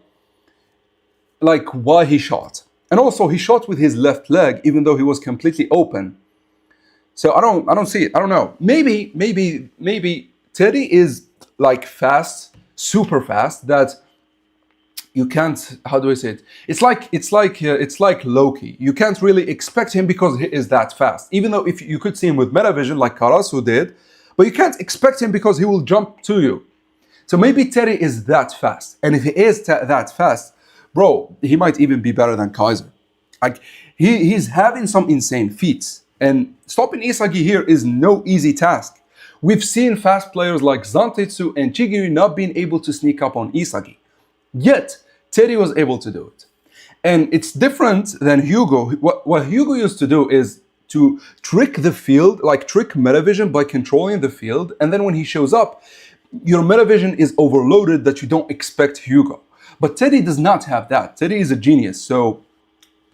he shot. And also he shot with his left leg, even though he was completely open. So I don't see it. I don't know. Maybe Terii is like fast, super fast, that you can't, how do I say it? It's like Loki. You can't really expect him because he is that fast. Even though if you could see him with Metavision like Karasu did, but you can't expect him because he will jump to you. So maybe Terii is that fast. And if he is that fast, bro, he might even be better than Kaiser. Like, he's having some insane feats. And stopping Isagi here is no easy task. We've seen fast players like Zantetsu and Chigiri not being able to sneak up on Isagi. Yet, Terii was able to do it. And it's different than Hugo. What Hugo used to do is to trick the field, like trick Metavision by controlling the field. And then when he shows up, your Metavision is overloaded that you don't expect Hugo. But Terii does not have that. Terii is a genius. So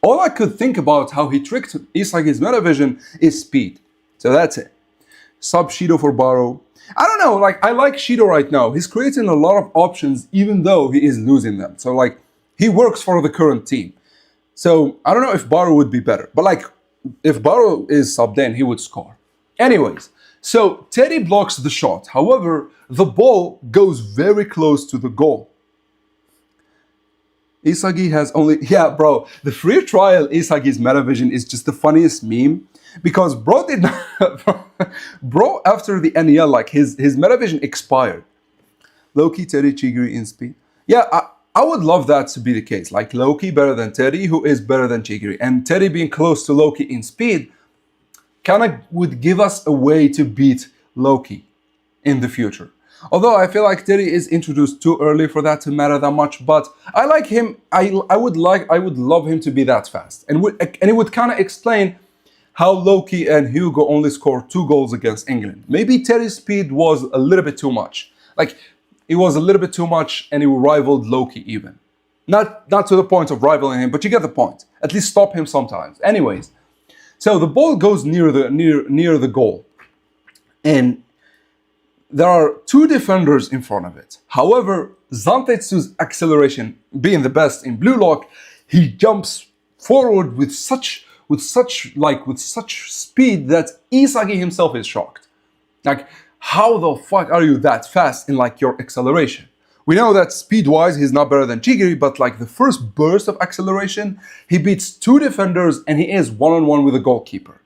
all I could think about how he tricked Isagi's Metavision is speed. So that's it. Sub Shido for Baro. I don't know, like, I like Shido right now. He's creating a lot of options even though he is losing them. So like, he works for the current team. So I don't know if Baro would be better. But like, if Baro is subbed in, he would score. Anyways, so Terii blocks the shot. However, the ball goes very close to the goal. Isagi has only... Yeah, bro, the free trial Isagi's Metavision is just the funniest meme. Because bro did not... bro, after the NEL, like, his Metavision expired. Loki, Terii, Chigiri in speed. Yeah, I would love that to be the case. Like, Loki better than Terii, who is better than Chigiri. And Terii being close to Loki in speed kind of would give us a way to beat Loki in the future. Although I feel like Terii is introduced too early for that to matter that much, but I like him. I would love him to be that fast, and it would kind of explain how Loki and Hugo only scored 2 goals against England. Maybe Terii's speed was a little bit too much. Like, it was a little bit too much, and it rivaled Loki even. Not to the point of rivaling him, but you get the point. At least stop him sometimes. Anyways, so the ball goes near the goal, and there are 2 defenders in front of it. However, Zantetsu's acceleration, being the best in Blue Lock, he jumps forward with such speed that Isagi himself is shocked. Like, how the fuck are you that fast in like your acceleration? We know that speed-wise, he's not better than Chigiri, but like the first burst of acceleration, he beats two defenders and he is one-on-one with the goalkeeper.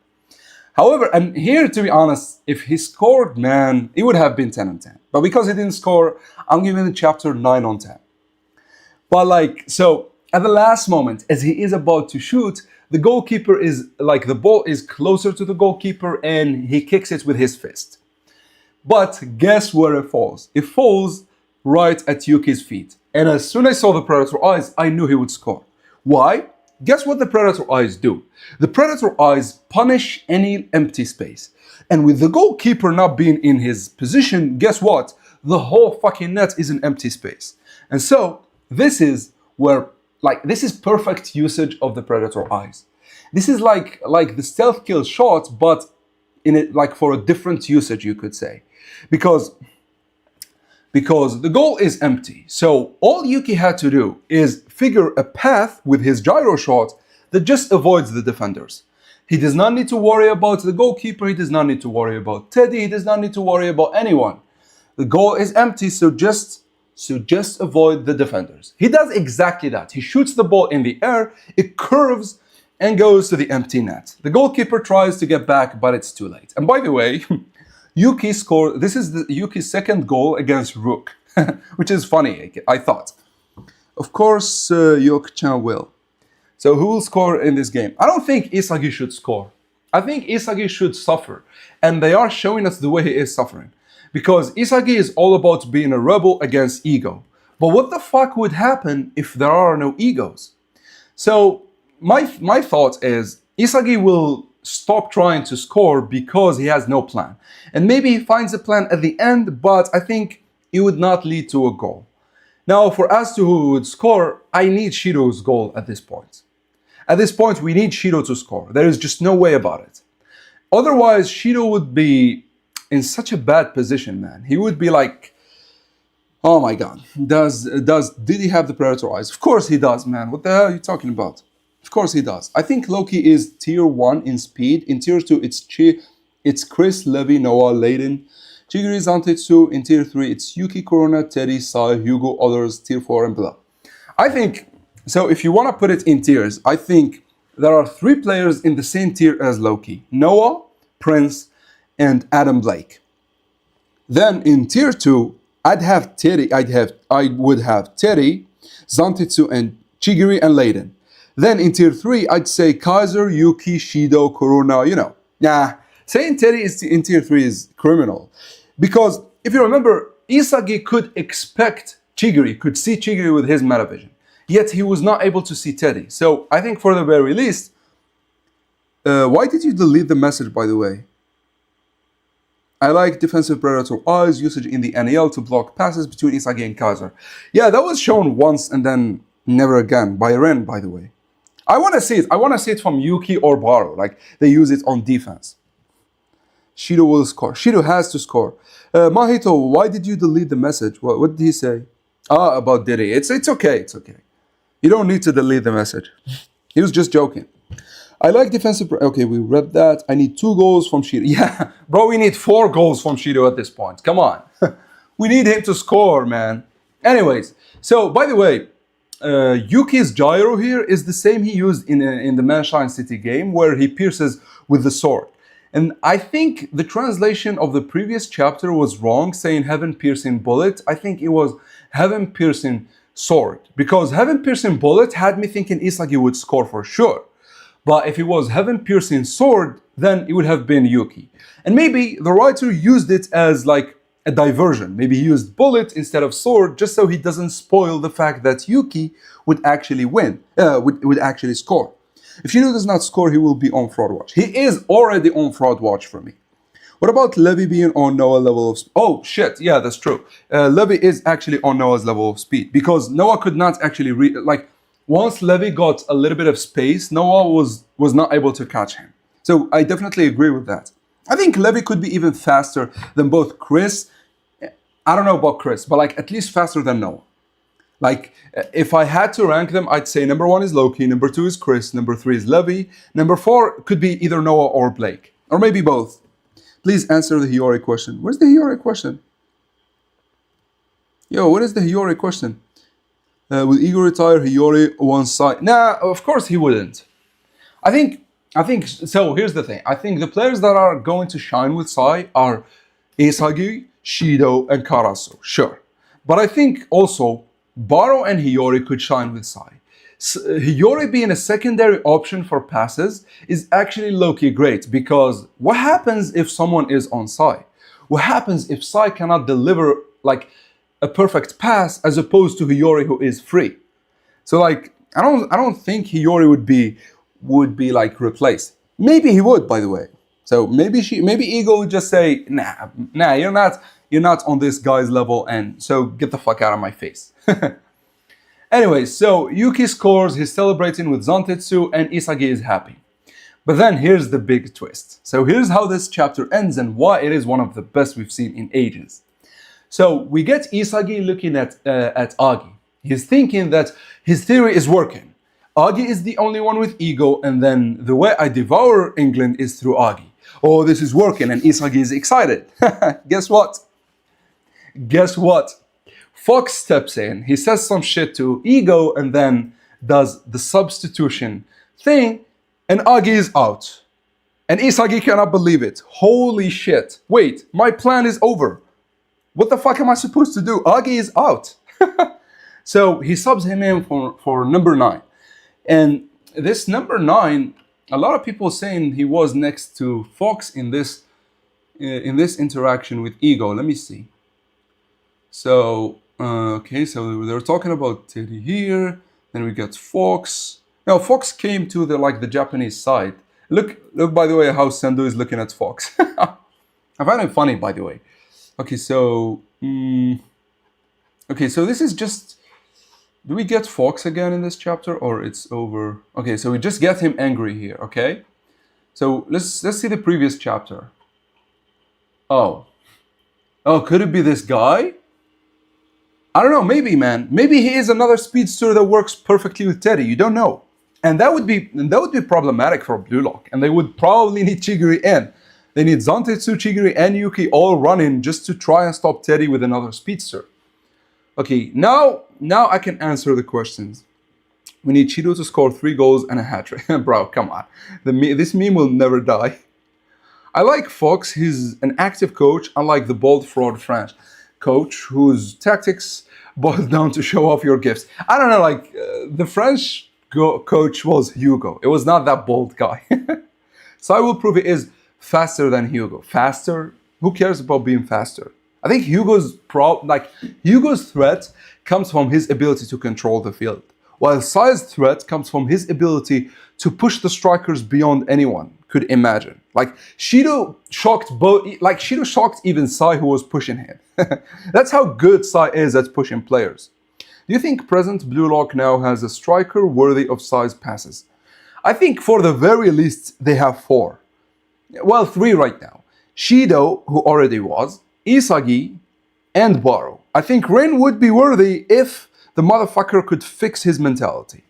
However, and here to be honest, if he scored, man, it would have been 10 on 10. But because he didn't score, I'm giving the chapter 9 on 10. But like, so at the last moment, as he is about to shoot, the goalkeeper is like, the ball is closer to the goalkeeper and he kicks it with his fist. But guess where it falls? It falls right at Yuki's feet. And as soon as I saw the Predator eyes, I knew he would score. Why? Guess what the Predator eyes do? The Predator eyes punish any empty space. And with the goalkeeper not being in his position, guess what? The whole fucking net is an empty space. And so, this is where, like, this is perfect usage of the Predator eyes. This is like the stealth kill shot, but in it, like for a different usage, you could say. Because the goal is empty. So all Yuki had to do is figure a path with his gyro shot that just avoids the defenders. He does not need to worry about the goalkeeper, he does not need to worry about Teddy, he does not need to worry about anyone. The goal is empty, so just avoid the defenders. He does exactly that. He shoots the ball in the air, it curves and goes to the empty net. The goalkeeper tries to get back, but it's too late. And by the way, Yuki scored, this is Yuki's second goal against Rook, which is funny, I thought. Of course, Yok-chan will. So who will score in this game? I don't think Isagi should score. I think Isagi should suffer. And they are showing us the way he is suffering. Because Isagi is all about being a rebel against ego. But what the fuck would happen if there are no egos? So my thought is Isagi will stop trying to score because he has no plan. And maybe he finds a plan at the end, but I think it would not lead to a goal. Now, for as to who would score, I need Shido's goal at this point. At this point, we need Shido to score. There is just no way about it. Otherwise, Shido would be in such a bad position, man. He would be like, oh my god, did he have the Predator eyes? Of course he does, man. What the hell are you talking about? Of course he does. I think Loki is tier 1 in speed. In tier 2, it's Chris, Levi, Noah, Layden. Chigiri, Zantetsu. In tier 3, it's Yuki, Corona, Teddy, Sai, Hugo, others, tier 4 and below. I think, so if you want to put it in tiers, I think there are 3 players in the same tier as Loki. Noah, Prince, and Adam Blake. Then in tier 2, I would have Teddy, Zantetsu, and Chigiri and Layden. Then in tier 3, I'd say Kaiser, Yuki, Shido, Corona, you know. Nah, saying Teddy is in tier 3 is criminal. Because if you remember, Isagi could expect Chigiri, could see Chigiri with his metavision. Yet he was not able to see Teddy. So I think for the very least, why did you delete the message, by the way? I like defensive Predator eyes usage in the NEL to block passes between Isagi and Kaiser. Yeah, that was shown once and then never again by Ren, by the way. I want to see it. I want to see it from Yuki or Baro. Like, they use it on defense. Shido will score. Shido has to score. Mahito, why did you delete the message? What did he say? About Diddy. It's okay. It's okay. You don't need to delete the message. He was just joking. I like defensive... Okay, we read that. I need 2 goals from Shido. Yeah, bro, we need 4 goals from Shido at this point. Come on. We need him to score, man. Anyways, so, by the way, Yuki's gyro here is the same he used in the Manshine City game, where he pierces with the sword. And I think the translation of the previous chapter was wrong, saying heaven-piercing bullet. I think it was heaven-piercing sword. Because heaven-piercing bullet had me thinking Isagi would score for sure. But if it was heaven-piercing sword, then it would have been Yuki. And maybe the writer used it as like a diversion. Maybe he used bullet instead of sword, just so he doesn't spoil the fact that Yuki would actually win, would actually score. If Shido does not score, he will be on fraud watch. He is already on fraud watch for me. What about Levi being on Noah level of... Oh, shit. Yeah, that's true. Levi is actually on Noah's level of speed. Because Noah could not actually... once Levi got a little bit of space, Noah was not able to catch him. So I definitely agree with that. I think Levi could be even faster than both Chris... I don't know about Chris, but like at least faster than Noah. Like, if I had to rank them, I'd say number 1 is Loki, number 2 is Chris, number 3 is Levi, number 4 could be either Noah or Blake. Or maybe both. Please answer the Hiyori question. Where's the Hiyori question? Yo, what is the Hiyori question? Will Ego retire Hiyori one side? Nah, of course he wouldn't. I think so. Here's the thing. I think the players that are going to shine with Sai are Isagi, Shido, and Karasu. Sure, but I think also Baro and Hiyori could shine with Sai. Hiyori being a secondary option for passes is actually low-key great, because what happens if someone is on Sai? What happens if Sai cannot deliver like a perfect pass as opposed to Hiyori who is free? So like I don't think Hiyori would be like replaced. Maybe he would, by the way. So maybe Ego would just say, nah, you're not on this guy's level, and so get the fuck out of my face. Anyway, so Yuki scores, he's celebrating with Zantetsu, and Isagi is happy. But then here's the big twist. So here's how this chapter ends and why it is one of the best we've seen in ages. So we get Isagi looking at Agi. He's thinking that his theory is working. Agi is the only one with ego, and then the way I devour England is through Agi. Oh, this is working, and Isagi is excited. Guess what? Guess what? Fox steps in, he says some shit to Ego, and then does the substitution thing, and Agi is out. And Isagi cannot believe it. Holy shit. Wait, my plan is over. What the fuck am I supposed to do? Agi is out. So he subs him in for number 9. And this number 9, a lot of people saying he was next to Fox in this interaction with Ego. Let me see. So, okay, so they're talking about Teddy here. Then we got Fox. Now, Fox came to the Japanese side. Look, by the way, how Sendo is looking at Fox. I find it funny, by the way. Okay, so this is just. Do we get Fox again in this chapter, or it's over? Okay, so we just get him angry here. Okay, so let's see the previous chapter. Oh, could it be this guy? I don't know. Maybe, man. Maybe he is another speedster that works perfectly with Teddy. You don't know, and that would be problematic for Blue Lock, and they would probably need Chigiri in. They need Zantetsu, Chigiri, and Yuki all running just to try and stop Teddy with another speedster. Okay, now I can answer the questions. We need Chido to score 3 goals and a hat-trick. Bro, come on. This meme will never die. I like Fox. He's an active coach, unlike the bold fraud French coach whose tactics boil down to show off your gifts. I don't know, the French coach was Hugo. It was not that bold guy. So I will prove it is faster than Hugo. Faster? Who cares about being faster? I think Hugo's threat comes from his ability to control the field, while Sai's threat comes from his ability to push the strikers beyond anyone could imagine. Shido shocked even Sai, who was pushing him. That's how good Sai is at pushing players. Do you think present Blue Lock now has a striker worthy of Sai's passes? I think for the very least they have 4. Well, 3 right now. Shido, who already was, Isagi, and Baro. I think Rin would be worthy if the motherfucker could fix his mentality.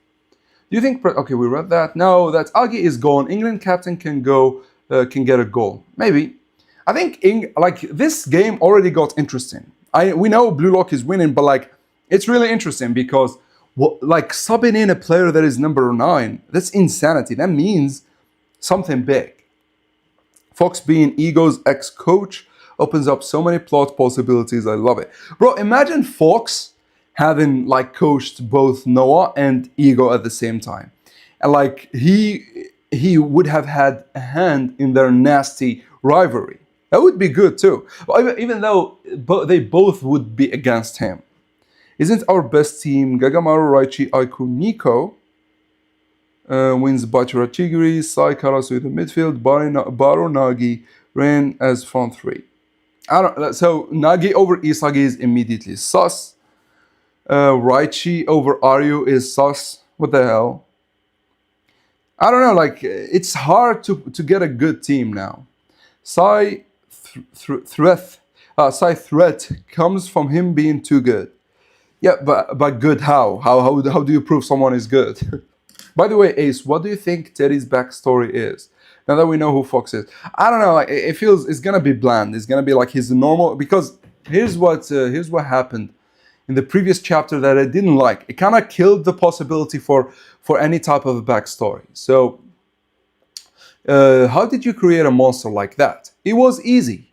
Do you think... Okay, we read that. Now that Agi is gone, England captain can get a goal. Maybe. I think this game already got interesting. We know Blue Lock is winning, but it's really interesting because subbing in a player that is number 9, that's insanity. That means something big. Fox being Ego's ex-coach opens up so many plot possibilities. I love it. Bro, imagine Fox having coached both Noah and Ego at the same time. And he would have had a hand in their nasty rivalry. That would be good too. Even though they both would be against him. Isn't our best team Gagamaru, Raichi, Aiku, Nico? Wins Bachira Chigiri, Sai Karasu in the midfield, Baro Nagi, Ren as front 3. So Nagi over Isagi is immediately sus. Raichi over Aryu is sus. What the hell? I don't know, it's hard to get a good team now. Sai threat comes from him being too good. Yeah, but good how? How do you prove someone is good? By the way, Ace, what do you think Teddy's backstory is? Now that we know who Fox is, I don't know. Like it feels it's gonna be bland. It's gonna be like he's normal because here's what happened in the previous chapter that I didn't like. It kind of killed the possibility for any type of a backstory. So, how did you create a monster like that? It was easy.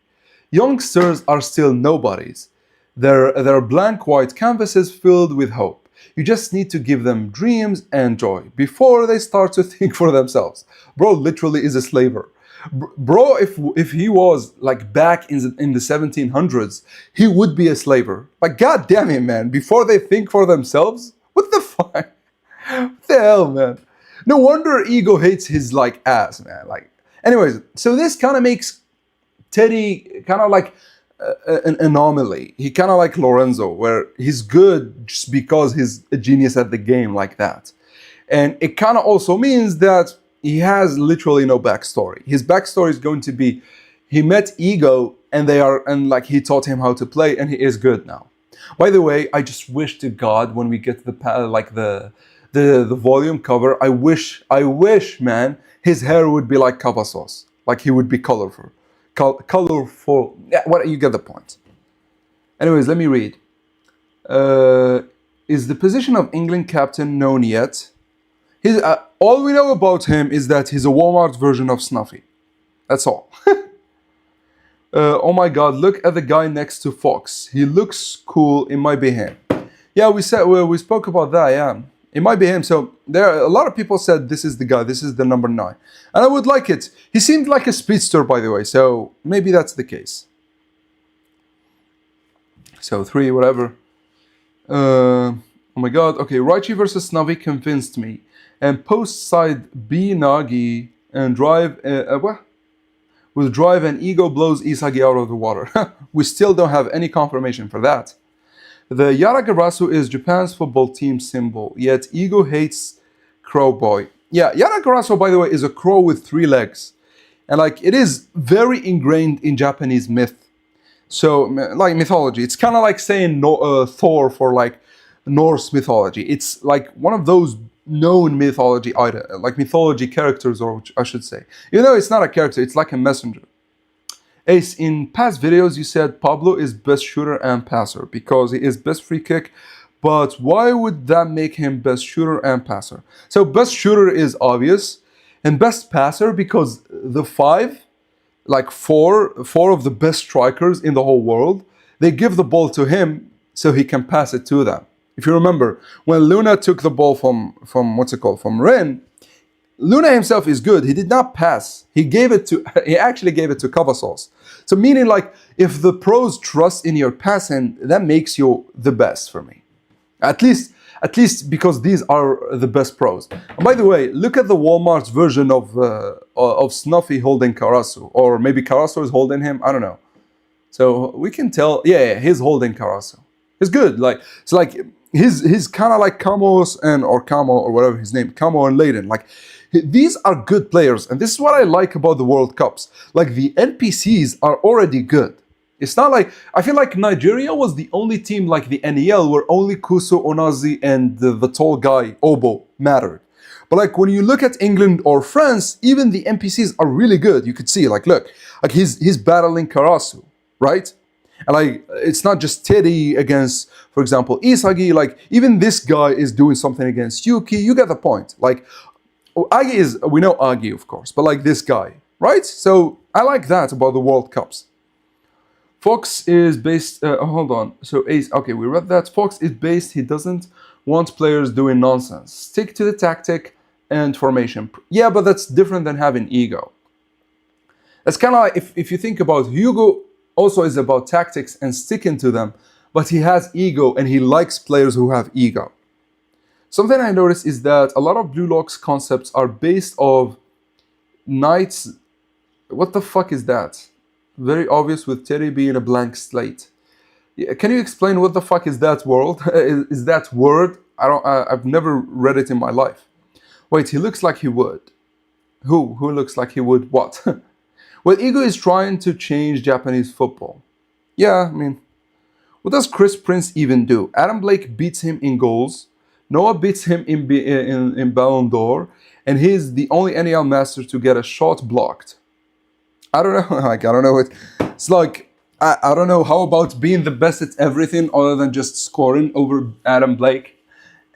Youngsters are still nobodies. They're blank white canvases filled with hope. You just need to give them dreams and joy before they start to think for themselves. Bro literally is a slaver. Bro, if he was like back in the 1700s, he would be a slaver. Like, god damn it, man. Before they think for themselves? What the fuck? What the hell, man? No wonder Ego hates his like ass, man. Like, anyways, so this kind of makes Teddy kind of like an anomaly. He kind of like Lorenzo, where he's good just because he's a genius at the game like that. And it kind of also means that he has literally no backstory. His backstory is going to be he met Ego and like he taught him how to play and he is good now. By the way, I just wish to God when we get to the volume cover, I wish, man, his hair would be like Cavazos. Like he would be colorful. Colorful. Yeah, what, you get the point. Anyways, let me read. Is the position of England captain known yet? All we know about him is that he's a Walmart version of Snuffy. That's all. Oh my God! Look at the guy next to Fox. He looks cool. It might be him. Yeah, we spoke about that. Yeah, it might be him. So a lot of people said this is the guy. This is the number 9, and I would like it. He seemed like a speedster, by the way. So maybe that's the case. So 3, whatever. Oh my God. Okay, Raichi versus Navi convinced me. And post side B Nagi and drive what? With drive and Ego blows Isagi out of the water. We still don't have any confirmation for that. The Yaragarasu is Japan's football team symbol, yet Ego hates Crow Boy. Yeah, Yaragarasu, by the way, is a crow with 3 legs. And like it is very ingrained in Japanese myth. So like mythology. It's kind of like saying Thor for like Norse mythology. It's like one of those known mythology like mythology characters, or I should say. Even though it's not a character, it's like a messenger. Ace, in past videos you said Pablo is best shooter and passer because he is best free kick, but why would that make him best shooter and passer? So best shooter is obvious, and best passer because the 4 of the best strikers in the whole world, they give the ball to him so he can pass it to them. If you remember, when Luna took the ball from Ren, Luna himself is good. He did not pass. He actually gave it to Cavazos. So meaning like, if the pros trust in your passing, that makes you the best for me. At least because these are the best pros. And by the way, look at the Walmart's version of Snuffy holding Karasu. Or maybe Karasu is holding him, I don't know. So we can tell, yeah, he's holding Karasu. It's good. Like, it's like, he's kind of like Kamo or whatever his name, Kamo and Layden. Like, these are good players, and this is what I like about the World Cups. Like, the NPCs are already good. It's not like, I feel like Nigeria was the only team like the NEL where only Kuso, Onazi, and the tall guy, Obo, mattered. But like, when you look at England or France, even the NPCs are really good. You could see, like, look, like he's battling Karasu, right? And like, it's not just Teddy against, for example, Isagi. Like, even this guy is doing something against Yuki. You get the point. Like, Agi is, we know Agi, of course, but like this guy, right? So I like that about the World Cups. Fox is based, hold on. So Ace, okay, we read that. Fox is based, he doesn't want players doing nonsense. Stick to the tactic and formation. Yeah, but that's different than having ego. That's kind of like, if you think about Hugo, also is about tactics and sticking to them, but he has ego and he likes players who have ego. Something I noticed is that a lot of Blue Lock's concepts are based of knights. What the fuck is that? Very obvious with Teddy being a blank slate. Yeah, can you explain what the fuck is that world? Is that word? I've never read it in my life. Wait, he looks like he would. Who looks like he would what? Well, Ego is trying to change Japanese football. Yeah, I mean, what does Chris Prince even do? Adam Blake beats him in goals. Noah beats him in Ballon d'Or. and he's the only NAL master to get a shot blocked. I don't know, like I don't know. It's like I don't know. How about being the best at everything other than just scoring over Adam Blake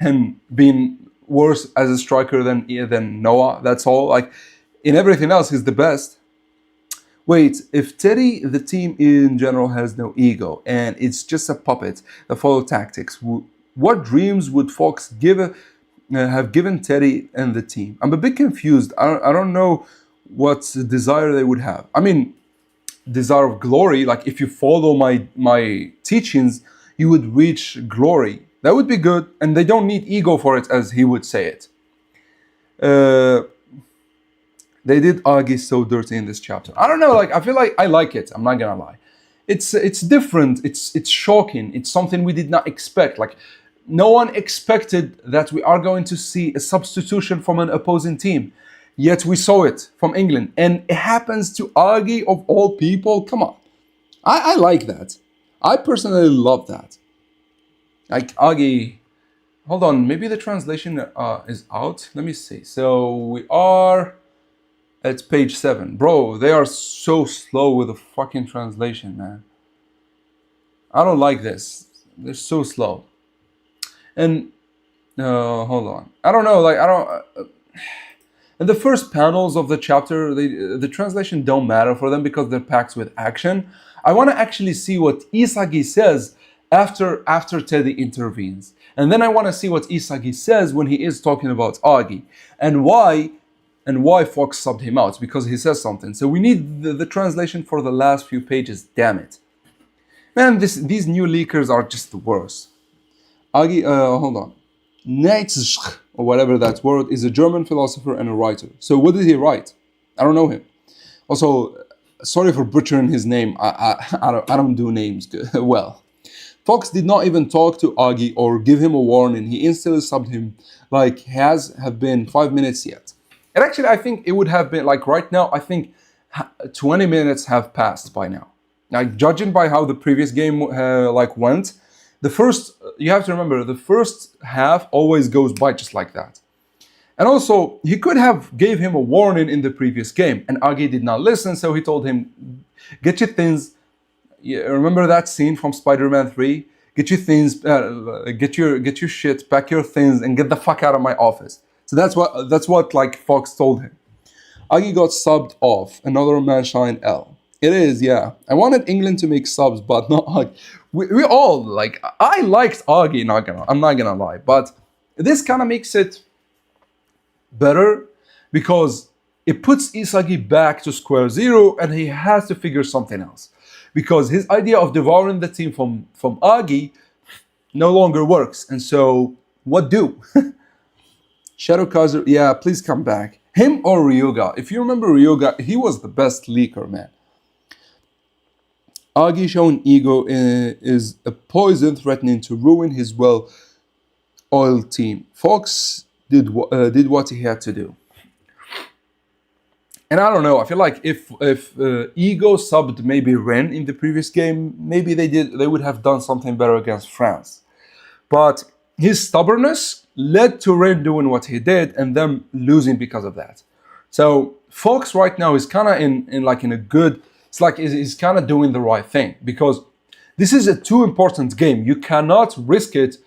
and being worse as a striker than Noah? That's all. Like in everything else, he's the best. Wait, if Teddy, the team in general, has no ego and it's just a puppet that follow tactics, what dreams would Fox have given Teddy and the team? I'm a bit confused. I don't know what desire they would have. I mean, desire of glory. Like if you follow my teachings, you would reach glory. That would be good, and they don't need ego for it, as he would say it. They did Augie so dirty in this chapter. I don't know, like I feel like I like it. I'm not gonna lie. It's different. It's shocking. It's something we did not expect. Like no one expected that we are going to see a substitution from an opposing team. Yet we saw it from England. And it happens to Augie of all people. Come on. I like that. I personally love that. Like Augie. Hold on, maybe the translation is out. Let me see. So we are at page 7. Bro, they are so slow with the fucking translation, man. I don't like this. They're so slow. And hold on. I don't know. Like I don't. In the first panels of the chapter, the translation don't matter for them because they're packed with action. I want to actually see what Isagi says after Teddy intervenes, and then I want to see what Isagi says when he is talking about Augie and why Fox subbed him out, because he says something. So we need the translation for the last few pages. Damn it, man! These new leakers are just the worst. Augie, hold on. Nietzsche, or whatever that word, is a German philosopher and a writer. So what did he write? I don't know him. Also, sorry for butchering his name. I don't do names good. Well. Fox did not even talk to Augie or give him a warning. He instantly subbed him like have been 5 minutes yet. And actually, I think it would have been like right now, I think 20 minutes have passed by now. Like judging by how the previous game went, you have to remember, the first half always goes by just like that. And also, he could have gave him a warning in the previous game, and Augie did not listen, so he told him, get your things. Remember that scene from Spider-Man 3? Get your things, get your shit, pack your things, and get the fuck out of my office. So that's what like Fox told him. Augie got subbed off. Another man shine L. It is, yeah. I wanted England to make subs, but not Augie. We all like. I liked Augie. I'm not gonna lie, but this kind of makes it better because it puts Isagi back to square zero, and he has to figure something else. Because his idea of devouring the team from Augie no longer works. And so, what do? Shadow Kaiser, yeah, please come back. Him or Ryuga. If you remember Ryuga, he was the best leaker, man. Augie showing ego is a poison threatening to ruin his well-oiled team. Fox did what he had to do. And I don't know, I feel like if Ego subbed maybe Ren in the previous game, maybe they would have done something better against France. But his stubbornness led to Ren doing what he did and them losing because of that. So Fox right now is kind of in a good, it's like he's kind of doing the right thing, because this is a too important game. You cannot risk it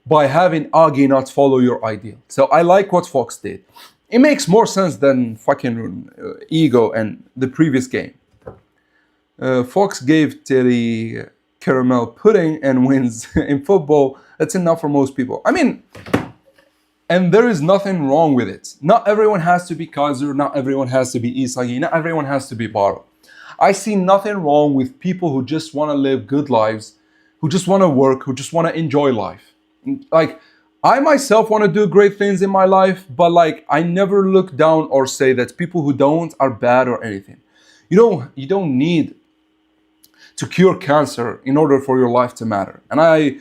by having Augie not follow your ideal. So I like what Fox did. It makes more sense than fucking Ego and the previous game. Fox gave Terry caramel pudding and wins in football. That's enough for most people. I mean, and there is nothing wrong with it. Not everyone has to be Kaiser. Not everyone has to be Isagi. Not everyone has to be Baro. I see nothing wrong with people who just want to live good lives, who just want to work, who just want to enjoy life. Like, I myself want to do great things in my life, but like I never look down or say that people who don't are bad or anything. You don't need to cure cancer in order for your life to matter. And I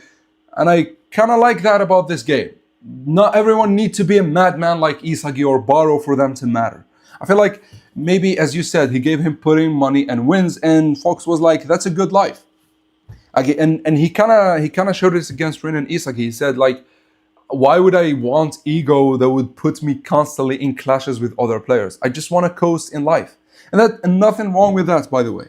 kind of like that about this game. Not everyone needs to be a madman like Isagi or Baro for them to matter. I feel like maybe, as you said, he gave him pudding, money, and wins, and Fox was like, "That's a good life." And he kind of showed this against Rin and Isagi. He said like, why would I want ego that would put me constantly in clashes with other players? I just want to coast in life. And nothing wrong with that, by the way.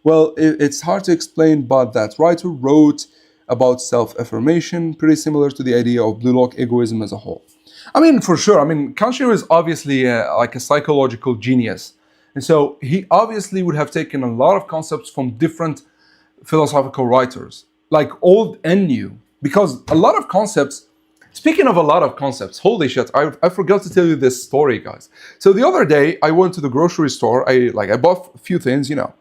Well, it's hard to explain, but that writer wrote about self-affirmation, pretty similar to the idea of Blue Lock egoism as a whole. I mean, for sure. I mean, Kanshiro is obviously like a psychological genius. And so he obviously would have taken a lot of concepts from different philosophical writers, like old and new, because a lot of concepts, speaking of a lot of concepts, holy shit, I forgot to tell you this story, guys. So the other day, I went to the grocery store, I bought a few things, you know,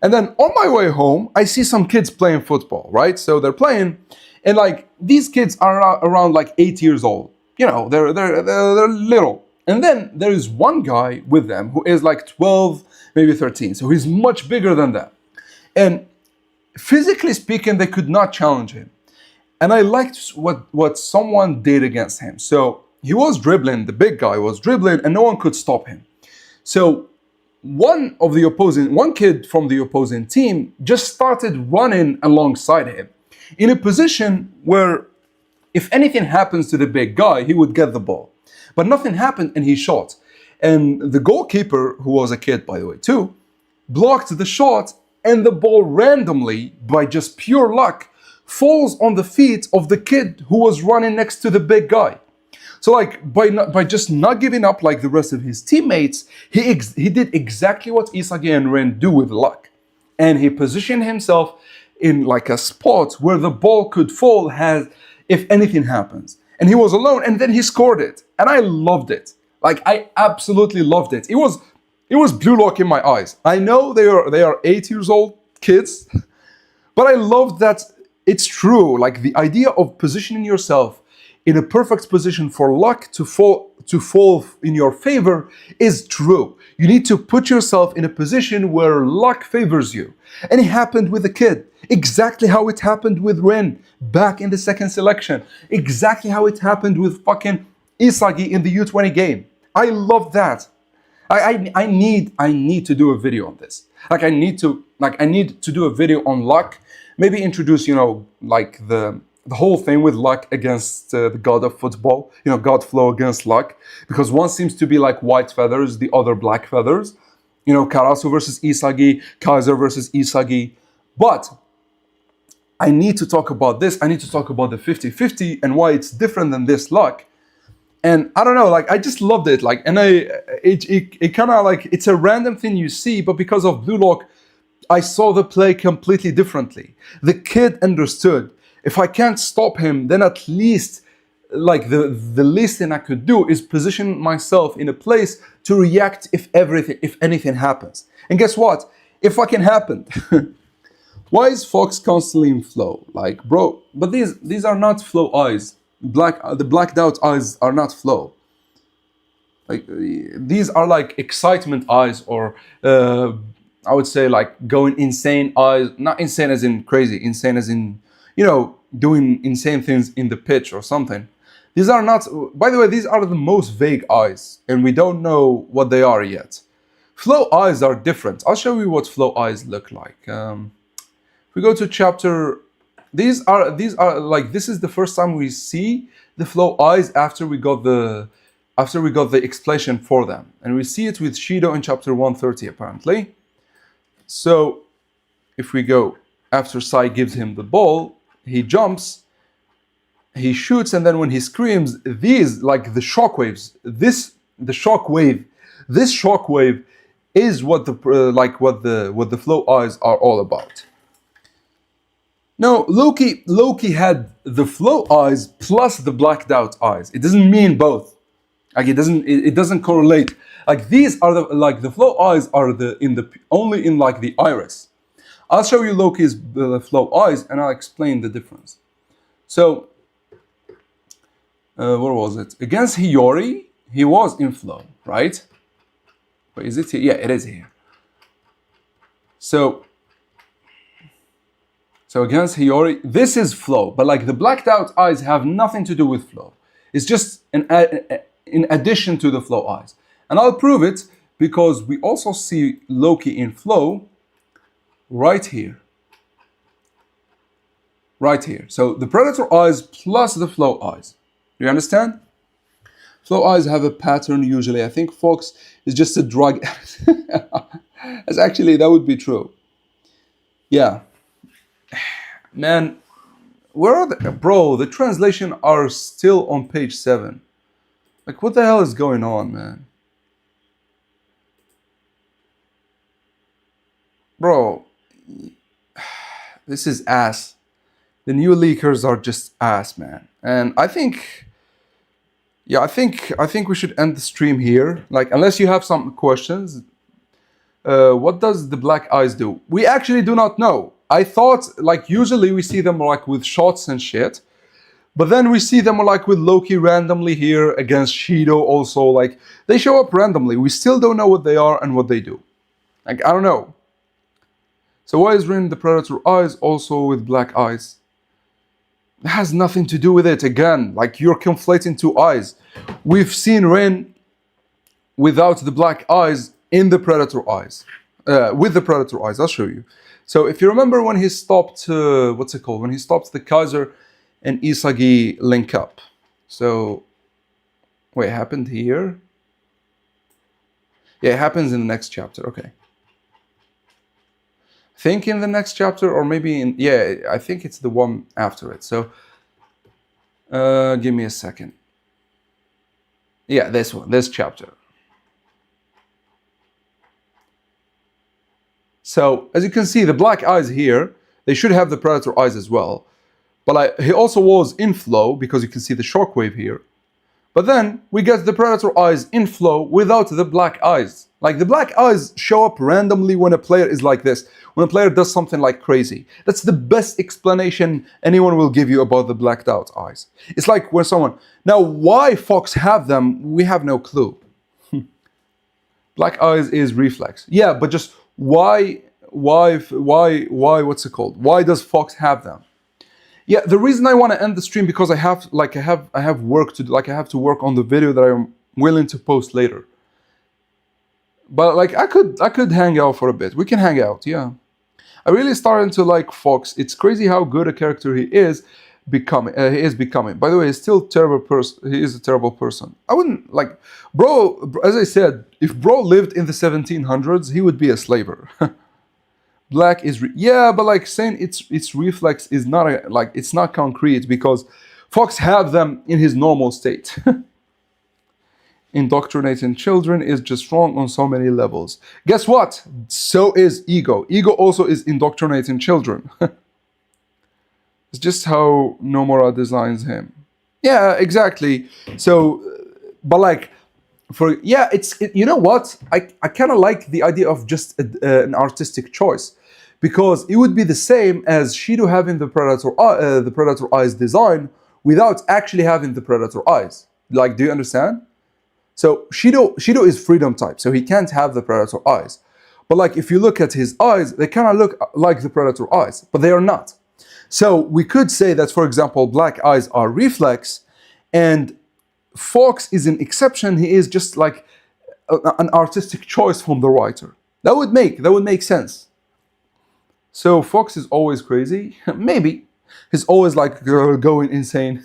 and then on my way home, I see some kids playing football, right? So they're playing, and like these kids are around like 8 years old. You know, they're little. And then there is one guy with them who is like 12, maybe 13. So he's much bigger than them. And physically speaking, they could not challenge him. And I liked what someone did against him. So he was dribbling, the big guy was dribbling, and no one could stop him. So one kid from the opposing team just started running alongside him in a position where if anything happens to the big guy, he would get the ball. But nothing happened and he shot. And the goalkeeper, who was a kid by the way too, blocked the shot, and the ball randomly, by just pure luck, falls on the feet of the kid who was running next to the big guy. So like by just not giving up like the rest of his teammates, he did exactly what Isagi and Ren do with luck. And he positioned himself in like a spot where the ball could fall if anything happens. And he was alone, and then he scored it. And I loved it. Like, I absolutely loved it. It was Blue Lock in my eyes. I know they are 8 years old kids, but I love that it's true. Like, the idea of positioning yourself in a perfect position for luck to fall in your favor is true. You need to put yourself in a position where luck favors you. And it happened with the kid. Exactly how it happened with Ren back in the second selection. Exactly how it happened with fucking Isagi in the U20 game. I love that. I need to do a video on this. I need to do a video on luck. Maybe introduce, you know, like the whole thing with luck against the god of football. You know, God flow against luck. Because one seems to be like white feathers, the other black feathers. You know, Karasu versus Isagi, Kaiser versus Isagi. But I need to talk about this. I need to talk about the 50-50 and why it's different than this luck. And I don't know, like, I just loved it. Like, and it kind of like, it's a random thing you see, but because of Blue Lock, I saw the play completely differently. The kid understood, if I can't stop him, then at least, like, the least thing I could do is position myself in a place to react if anything happens. And guess what? It fucking happened. Why is Fox constantly in flow? Like, bro, but these are not flow eyes. The blacked out eyes are not flow. Like, these are like excitement eyes, or I would say like going insane eyes. Not insane as in crazy, insane as in, you know, doing insane things in the pitch or something. These are not, by the way, these are the most vague eyes, and we don't know what they are yet. Flow eyes are different. I'll show you what flow eyes look like. We go to chapter. These are like, this is the first time we see the flow eyes after we got the explanation for them, and we see it with Shido in chapter 130 apparently. So if we go, after Sai gives him the ball, he jumps, he shoots, and then when he screams, these, like the shockwaves, this shockwave is what the flow eyes are all about. No, Loki had the flow eyes plus the blacked out eyes. It doesn't mean both. Like, it doesn't correlate. Like, these are the flow eyes are only in like the iris. I'll show you Loki's flow eyes and I'll explain the difference. So, where was it? Against Hiyori, he was in flow, right? Wait, is it here? Yeah, it is here. So against Hiyori, this is flow, but like the blacked out eyes have nothing to do with flow. It's just in addition to the flow eyes. And I'll prove it because we also see Loki in flow right here. Right here. So the predator eyes plus the flow eyes. Do you understand? Flow eyes have a pattern usually. I think Fox is just a drug addict. As actually, that would be true. Yeah. Man, where are the... Bro, the translation are still on page 7. Like, what the hell is going on, man? Bro, this is ass. The new leakers are just ass, man. And I think... Yeah, I think we should end the stream here. Like, unless you have some questions. What does the black eyes do? We actually do not know. I thought, like, usually we see them like with shots and shit. But then we see them like with Loki randomly here against Shido also. Like, they show up randomly. We still don't know what they are and what they do. Like, I don't know. So why is Rin the Predator eyes also with black eyes? It has nothing to do with it. Again, like, you're conflating two eyes. We've seen Rin without the black eyes in the Predator eyes. With the Predator eyes, I'll show you. So if you remember when he stopped, what's it called? When he stopped the Kaiser and Isagi link up. So, wait, it happened here? Yeah, it happens in the next chapter, okay. I think in the next chapter, or maybe in, yeah, I think it's the one after it. So, give me a second. Yeah, this one, this chapter. So, as you can see, the black eyes here, they should have the Predator eyes as well. But he also was in flow, because you can see the shockwave here. But then, we get the Predator eyes in flow without the black eyes. Like, the black eyes show up randomly when a player is like this. When a player does something like crazy. That's the best explanation anyone will give you about the blacked out eyes. It's like when someone... Now, why Fox have them, we have no clue. Black eyes is reflex. Yeah, but just why, what's it called? Why does Fox have them? Yeah, the reason I want to end the stream because I have work to do, like I have to work on the video that I'm willing to post later. But like I could hang out for a bit. We can hang out, yeah. I really started to like Fox. It's crazy how good a character he is becoming. By the way, he's still terrible person. He is a terrible person. I wouldn't like, bro. As I said, if bro lived in the 1700s, he would be a slaver. Black is yeah, but like saying its reflex is not like it's not concrete because Fox have them in his normal state. Indoctrinating children is just wrong on so many levels. Guess what? So is ego. Ego also is indoctrinating children. It's just how Nomura designs him. Yeah, exactly. So, but like, you know what? I kind of like the idea of just an artistic choice, because it would be the same as Shido having the Predator eyes design without actually having the Predator eyes. Like, do you understand? So Shido is freedom type, so he can't have the Predator eyes. But like, if you look at his eyes, they kind of look like the Predator eyes, but they are not. So we could say that, for example, black eyes are reflex, and Fox is an exception. He is just like an artistic choice from the writer. That would make sense. So Fox is always crazy. Maybe he's always like going insane.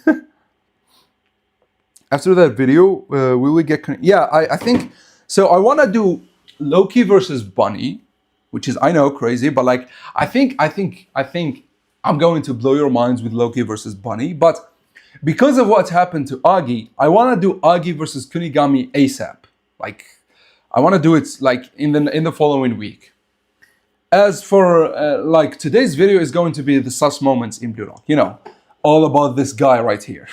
After that video, we will get... Yeah, I think... So I want to do Loki versus Bunny, which is, I know, crazy, but like, I think I'm going to blow your minds with Loki versus Bunny, but because of what happened to Agi, I want to do Agi versus Kunigami ASAP. Like, I want to do it like in the following week. As for like, today's video is going to be the sus moments in Blue Lock. You know, all about this guy right here.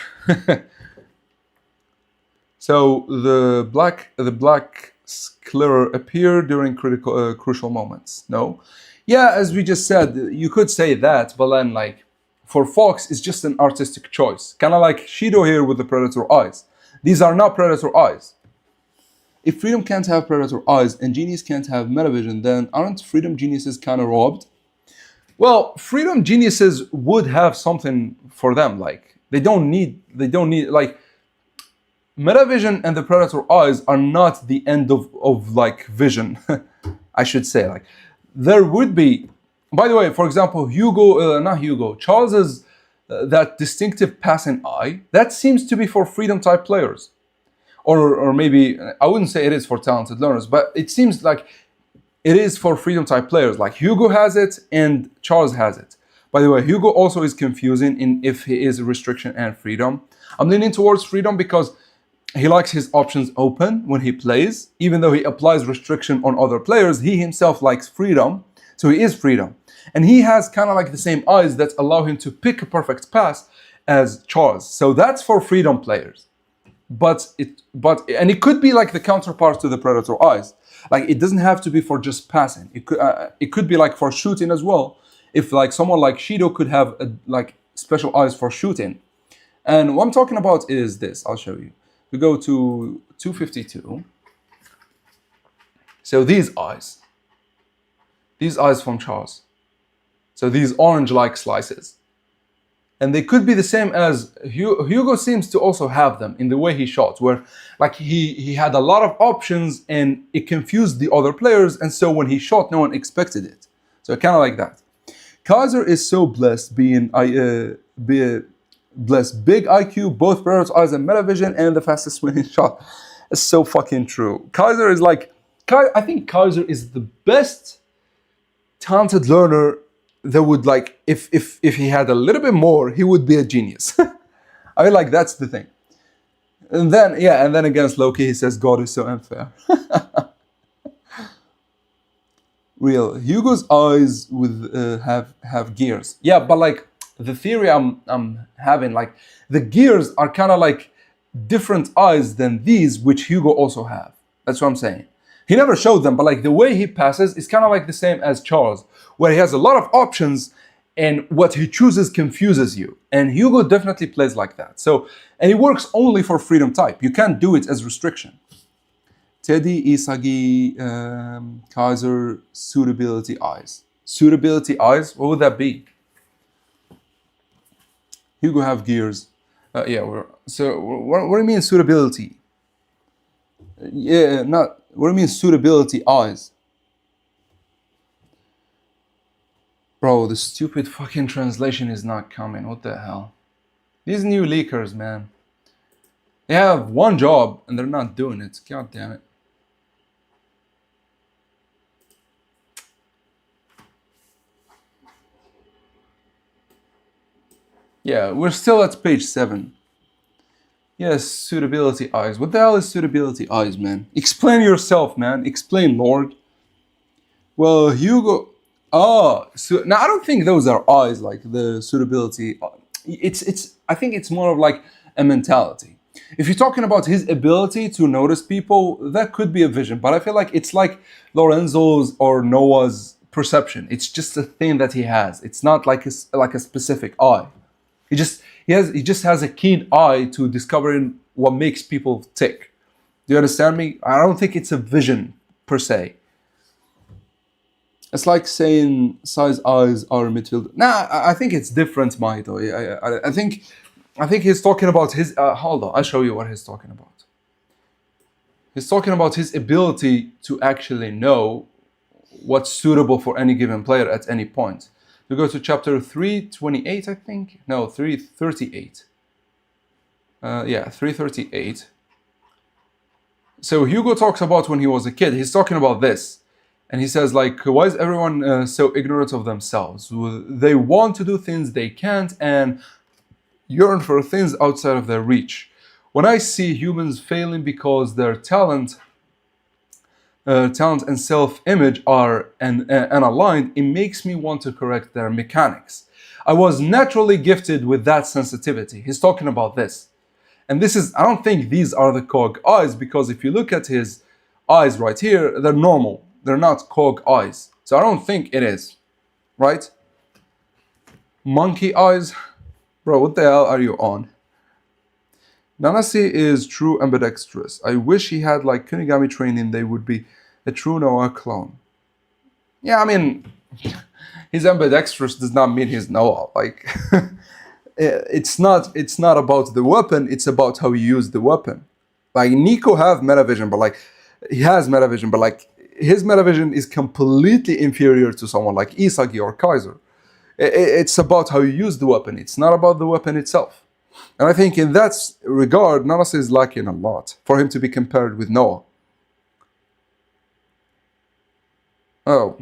So the black sclera appear during crucial moments. No, yeah, as we just said, you could say that, but then like for Fox, it's just an artistic choice, kind of like Shido here with the Predator eyes. These are not Predator eyes. If Freedom can't have Predator eyes and Genius can't have Metavision, then aren't Freedom geniuses kind of robbed? Well, Freedom geniuses would have something for them. Like they don't need like. Metavision and the Predator eyes are not the end of like vision. I should say, like, there would be, by the way, for example, Charles's that distinctive passing eye, that seems to be for freedom type players. Or maybe, I wouldn't say it is for talented learners, but it seems like it is for freedom type players. Like Hugo has it and Charles has it. By the way, Hugo also is confusing in if he is restriction and freedom. I'm leaning towards freedom because he likes his options open when he plays. Even though he applies restriction on other players, he himself likes freedom. So he is freedom. And he has kind of like the same eyes that allow him to pick a perfect pass as Charles. So that's for freedom players. But it could be like the counterpart to the Predator eyes. Like it doesn't have to be for just passing. It could be like for shooting as well. If like someone like Shido could have like special eyes for shooting. And what I'm talking about is this. I'll show you. We go to 252. So these eyes from Charles. So these orange-like slices. And they could be the same as Hugo seems to also have them in the way he shot, where like he had a lot of options and it confused the other players, and so when he shot, no one expected it. So kind of like that. Kaiser is so blessed being blessed big IQ, both Predator's eyes and Metavision, and the fastest winning shot. It's so fucking true. Kaiser is like, I think Kaiser is the best talented learner that would like, if he had a little bit more, he would be a genius. I mean, like, that's the thing. And then against Loki, he says, God is so unfair. Real. Hugo's eyes with have gears. Yeah, but like, the theory I'm having, like, the gears are kind of like different eyes than these, which Hugo also have. That's what I'm saying. He never showed them, but like the way he passes is kind of like the same as Charles, where he has a lot of options and what he chooses confuses you. And Hugo definitely plays like that. So, and it works only for freedom type. You can't do it as restriction. Teddy, Isagi, Kaiser, suitability eyes. Suitability eyes, what would that be? Hugo have gears. What do you mean suitability? What do you mean suitability eyes? Bro, the stupid fucking translation is not coming. What the hell? These new leakers, man. They have one job and they're not doing it. God damn it. Yeah, we're still at page 7. Yes, suitability eyes. What the hell is suitability eyes, man? Explain yourself, man. Explain, Lord. Well, Hugo... now I don't think those are eyes, like the suitability. I think it's more of like a mentality. If you're talking about his ability to notice people, that could be a vision. But I feel like it's like Lorenzo's or Noah's perception. It's just a thing that he has. It's not like a specific eye. He just has a keen eye to discovering what makes people tick. Do you understand me? I don't think it's a vision per se. It's like saying size eyes are midfielder. Nah, I think it's different, Maito. I think he's talking about his. Hold on, I'll show you what he's talking about. He's talking about his ability to actually know what's suitable for any given player at any point. We go to chapter 328, I think. No, 338. 338. So Hugo talks about when he was a kid. He's talking about this. And he says, like, why is everyone so ignorant of themselves? They want to do things they can't and yearn for things outside of their reach. When I see humans failing because their talent and self-image are unaligned, it makes me want to correct their mechanics. I was naturally gifted with that sensitivity. He's talking about this. And this is, I don't think these are the cog eyes, because if you look at his eyes right here, they're normal. They're not cog eyes. So I don't think it is. Right? Monkey eyes? Bro, what the hell are you on? Nanase is true ambidextrous. I wish he had like Kunigami training, they would be a true Noah clone. Yeah, I mean, he's ambidextrous does not mean he's Noah. Like, it's not about the weapon, it's about how you use the weapon. Like, Nico have metavision, but like, he has metavision, but like, his metavision is completely inferior to someone like Isagi or Kaiser. It's about how you use the weapon. It's not about the weapon itself. And I think in that regard, Nanas is lacking a lot for him to be compared with Noah. Oh.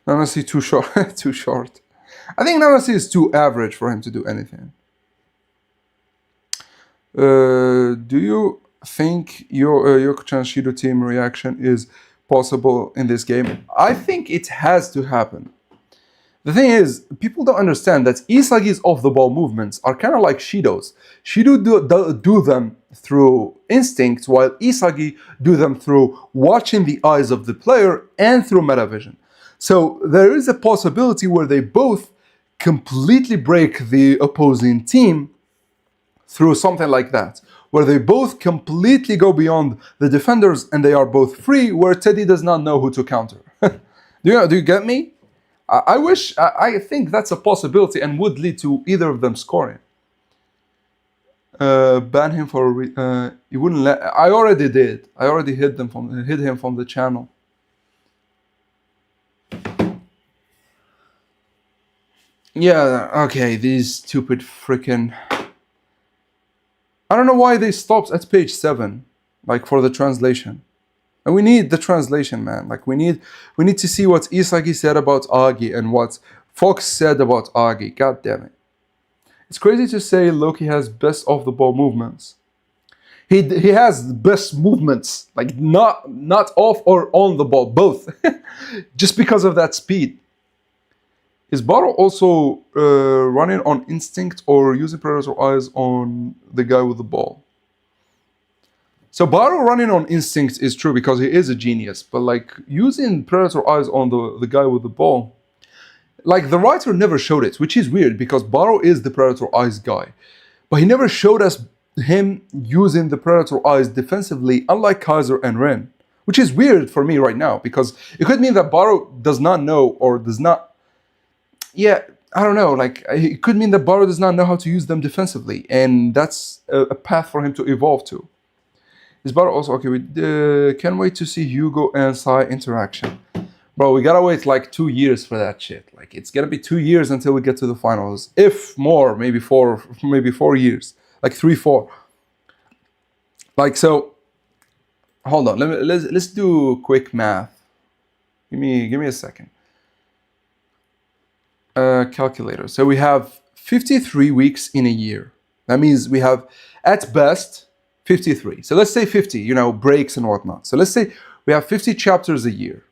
Nanasi too short. Too short. I think Nanasi is too average for him to do anything. Do you think your Shido team reaction is possible in this game? I think it has to happen. The thing is, people don't understand that Isagi's off-the-ball movements are kind of like Shido's. Shido do them through instinct, while Isagi do them through watching the eyes of the player and through metavision. So there is a possibility where they both completely break the opposing team through something like that, where they both completely go beyond the defenders and they are both free, where Teddy does not know who to counter. Do you get me? I think that's a possibility and would lead to either of them scoring. Ban him for he wouldn't let. I already did. I already hid him from the channel. Yeah. Okay. These stupid freaking. I don't know why they stopped at page 7, like for the translation. And we need the translation, man. Like we need to see what Isagi said about Agi and what Fox said about Agi. God damn it. It's crazy to say Loki has best off the ball movements. He has the best movements, like not off or on the ball, both. Just because of that speed. Is Baro also running on instinct or using predator eyes on the guy with the ball? So Baro running on instinct is true because he is a genius, but like using predator eyes on the guy with the ball, like the writer never showed it, which is weird because Baro is the predator eyes guy, but he never showed us him using the predator eyes defensively, unlike Kaiser and Ren, which is weird for me right now because it could mean that Baro does not know or does not. Yeah, I don't know. Like it could mean that Baro does not know how to use them defensively, and that's a path for him to evolve to. Is Baro also okay? We can't wait to see Hugo and Sai interaction, bro. We gotta wait like 2 years for that shit. Like it's gonna be 2 years until we get to the finals, if more, maybe 4 years, like 3, 4. Like so. Hold on. Let's do quick math. Give me a second. Calculator. So we have 53 weeks in a year. That means we have at best 53. So let's say 50, breaks and whatnot. So let's say we have 50 chapters a year.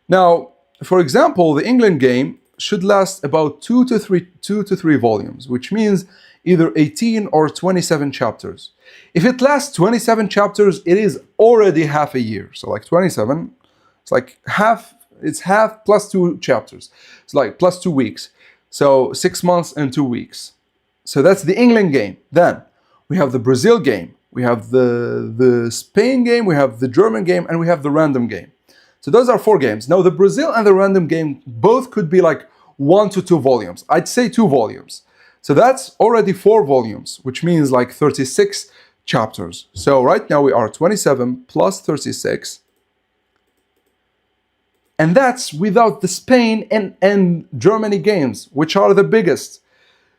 Now, for example, the England game should last about 2 to 3 volumes, which means either 18 or 27 chapters. If it lasts 27 chapters, it is already half a year. So like 27, it's like half. It's half plus 2 chapters. It's like plus 2 weeks. So 6 months and 2 weeks. So that's the England game. Then we have the Brazil game. We have the Spain game. We have the German game. And we have the random game. So those are 4 games. Now the Brazil and the random game both could be like 1 to 2 volumes. I'd say 2 volumes. So that's already 4 volumes, which means like 36 chapters. So right now we are 27 plus 36. And that's without the Spain and Germany games, which are the biggest.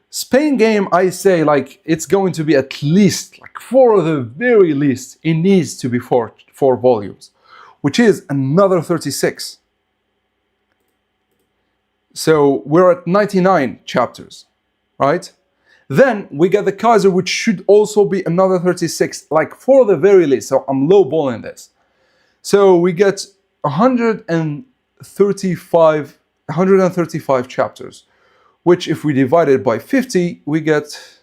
Spain game, I say, like, it's going to be at least, like, for the very least, it needs to be 4 volumes, which is another 36. So we're at 99 chapters, right? Then we get the Kaiser, which should also be another 36, like, for the very least. So I'm lowballing this. So we get 135 chapters, which if we divide it by 50, we get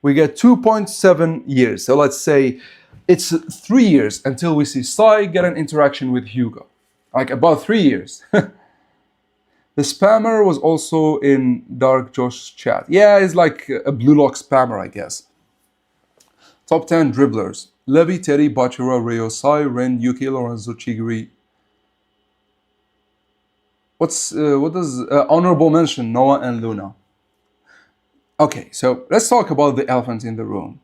2.7 years. So let's say it's 3 years until we see Sai get an interaction with Hugo. Like about 3 years. The spammer was also in Dark Josh's chat. Yeah, he's like a Blue Lock spammer, I guess. Top 10 dribblers. Levi, Terry, Bachira, Reo, Sai, Ren, Yuki, Lorenzo, Chigiri. What does honorable mention Noah and Luna? Okay, so let's talk about the elephant in the room.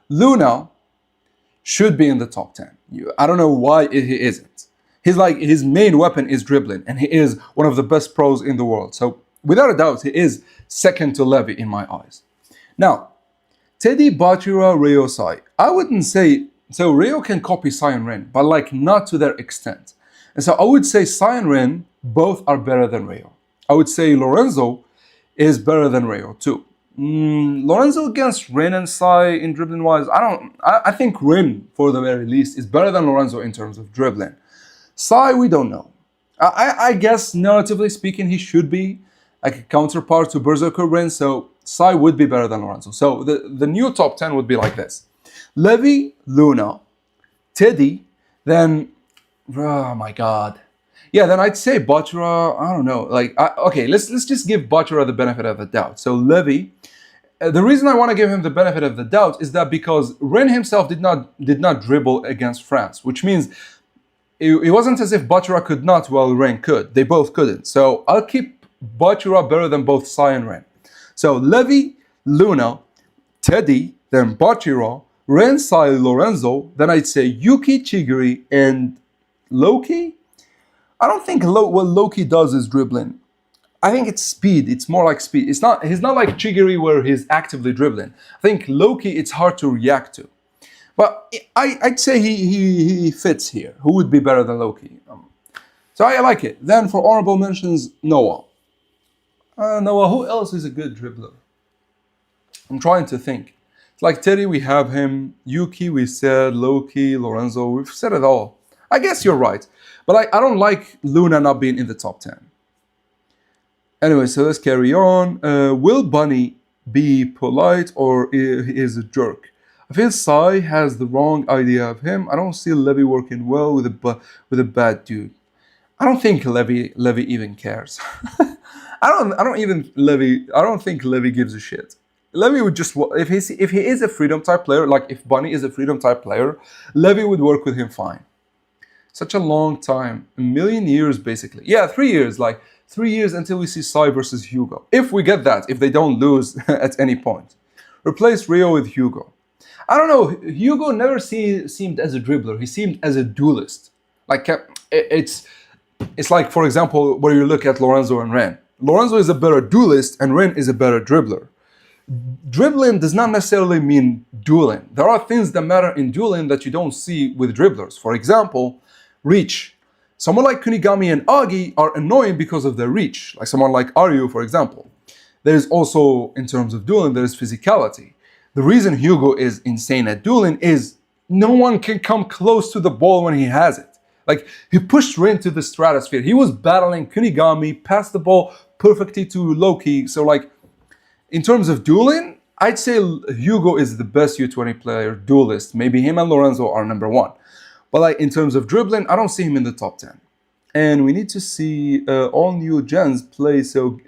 Luna should be in the top 10. I don't know why he isn't. He's like, his main weapon is dribbling, and he is one of the best pros in the world. So without a doubt, he is second to Levy in my eyes. Now, Teddy, Bachira, Rio, Sai. I wouldn't say, so Rio can copy Sai and Ren, but like not to their extent. And so I would say Sai and Ren both are better than Rio. I would say Lorenzo is better than Rio too. Lorenzo against Ren and Sai in dribbling wise, I think Ren, for the very least, is better than Lorenzo in terms of dribbling. Sai, we don't know. I guess, narratively speaking, he should be like a counterpart to Berserker Ren, so Sai would be better than Lorenzo. So the new top 10 would be like this. Levy, Luna, Teddy, then, oh my god. Yeah, then I'd say Bachira, I don't know. Like, okay, let's just give Bachira the benefit of the doubt. So Levy, the reason I want to give him the benefit of the doubt is that because Ren himself did not dribble against France, which means it wasn't as if Bachira could not while Ren could. They both couldn't. So I'll keep Bachira better than both Sai and Ren. So Levy, Luna, Teddy, then Bachira, Ren, Sai, Lorenzo, then I'd say Yuki, Chigiri, and Loki. I don't think what Loki does is dribbling. I think it's speed. It's more like speed. He's not like Chigiri where he's actively dribbling. I think Loki, it's hard to react to. But I'd say he fits here. Who would be better than Loki? So I like it. Then for honorable mentions, Noah. Noah, who else is a good dribbler? I'm trying to think. It's like Teddy, we have him. Yuki, we said. Loki, Lorenzo, we've said it all. I guess you're right. But I don't like Luna not being in the top 10. Anyway, so let's carry on. Will Bunny be polite or is a jerk? I feel Sai has the wrong idea of him. I don't see Levy working well with a bad dude. I don't think Levy even cares. I don't think Levy gives a shit. Levy would just, if he is a freedom type player, like if Bunny is a freedom type player, Levy would work with him fine. Such a long time, a million years basically. Yeah, 3 years, like 3 years until we see Sai versus Hugo. If we get that, if they don't lose at any point. Replace Rio with Hugo. I don't know, Hugo never seemed as a dribbler. He seemed as a duelist. Like, it's like, for example, where you look at Lorenzo and Ren. Lorenzo is a better duelist and Ren is a better dribbler. Dribbling does not necessarily mean dueling. There are things that matter in dueling that you don't see with dribblers. For example, reach. Someone like Kunigami and Agi are annoying because of their reach, like someone like Aryu, for example. There's also, in terms of dueling, there's physicality. The reason Hugo is insane at dueling is no one can come close to the ball when he has it. Like, he pushed Rin to the stratosphere. He was battling Kunigami, passed the ball perfectly to Loki. So, like, in terms of dueling, I'd say Hugo is the best U20 player duelist. Maybe him and Lorenzo are number one. But like in terms of dribbling, I don't see him in the top 10. And we need to see all new gens play. So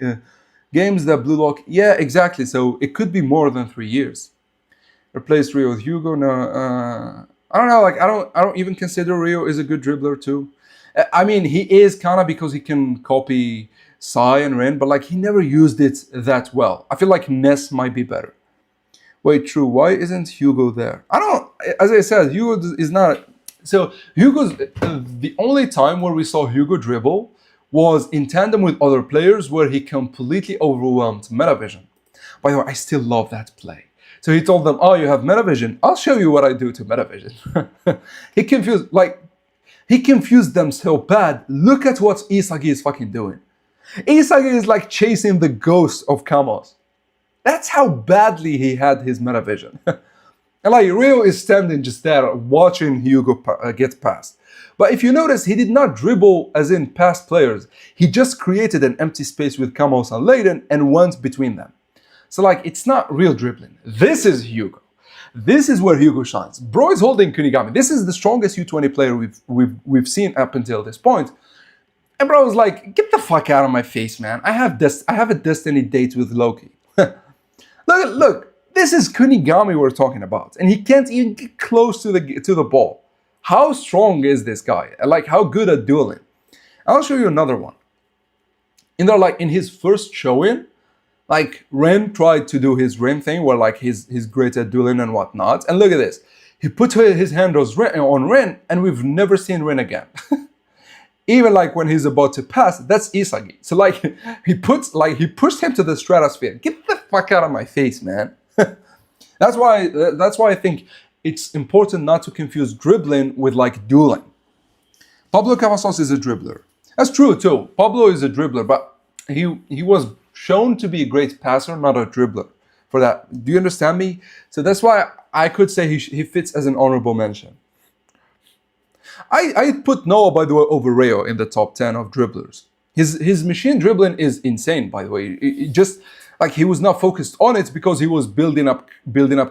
games that Blue Lock, yeah, exactly. So it could be more than 3 years. Replace Rio with Hugo. No, I don't know. Like I don't even consider Rio is a good dribbler too. I mean, he is kind of because he can copy Sai and Ren, but like he never used it that well. I feel like Ness might be better. Wait, true. Why isn't Hugo there? I don't. As I said, Hugo is not. So Hugo's the only time where we saw Hugo dribble was in tandem with other players where he completely overwhelmed Metavision. By the way, I still love that play. So he told them, "Oh, you have Metavision. I'll show you what I do to Metavision." He confused them so bad. Look at what Isagi is fucking doing. Isagi is like chasing the ghost of Kamos. That's how badly he had his Metavision. And like Rio is standing just there watching Hugo get past. But if you notice, he did not dribble as in past players. He just created an empty space with Kamos and Leiden and went between them. So like, it's not real dribbling. This is Hugo. This is where Hugo shines. Bro is holding Kunigami. This is the strongest U20 player we've seen up until this point. And bro was like, get the fuck out of my face, man. I have a destiny date with Loki. Look. This is Kunigami we're talking about, and he can't even get close to the ball. How strong is this guy? Like, how good at dueling? I'll show you another one. In his first showing, Like Ren tried to do his Ren thing, where like he's great at dueling and whatnot. And look at this. He put his hand on Ren, and we've never seen Ren again. Even like when he's about to pass, that's Isagi. So like he pushed him to the stratosphere. Get the fuck out of my face, man. That's why I think it's important not to confuse dribbling with like dueling. Pablo Cavazos is a dribbler. That's true too. Pablo is a dribbler, but he was shown to be a great passer, not a dribbler. For that, do you understand me? So that's why I could say he fits as an honorable mention. I put Noah, by the way, over Rayo in the top 10 of dribblers. His machine dribbling is insane, by the way. It just like he was not focused on it because he was building up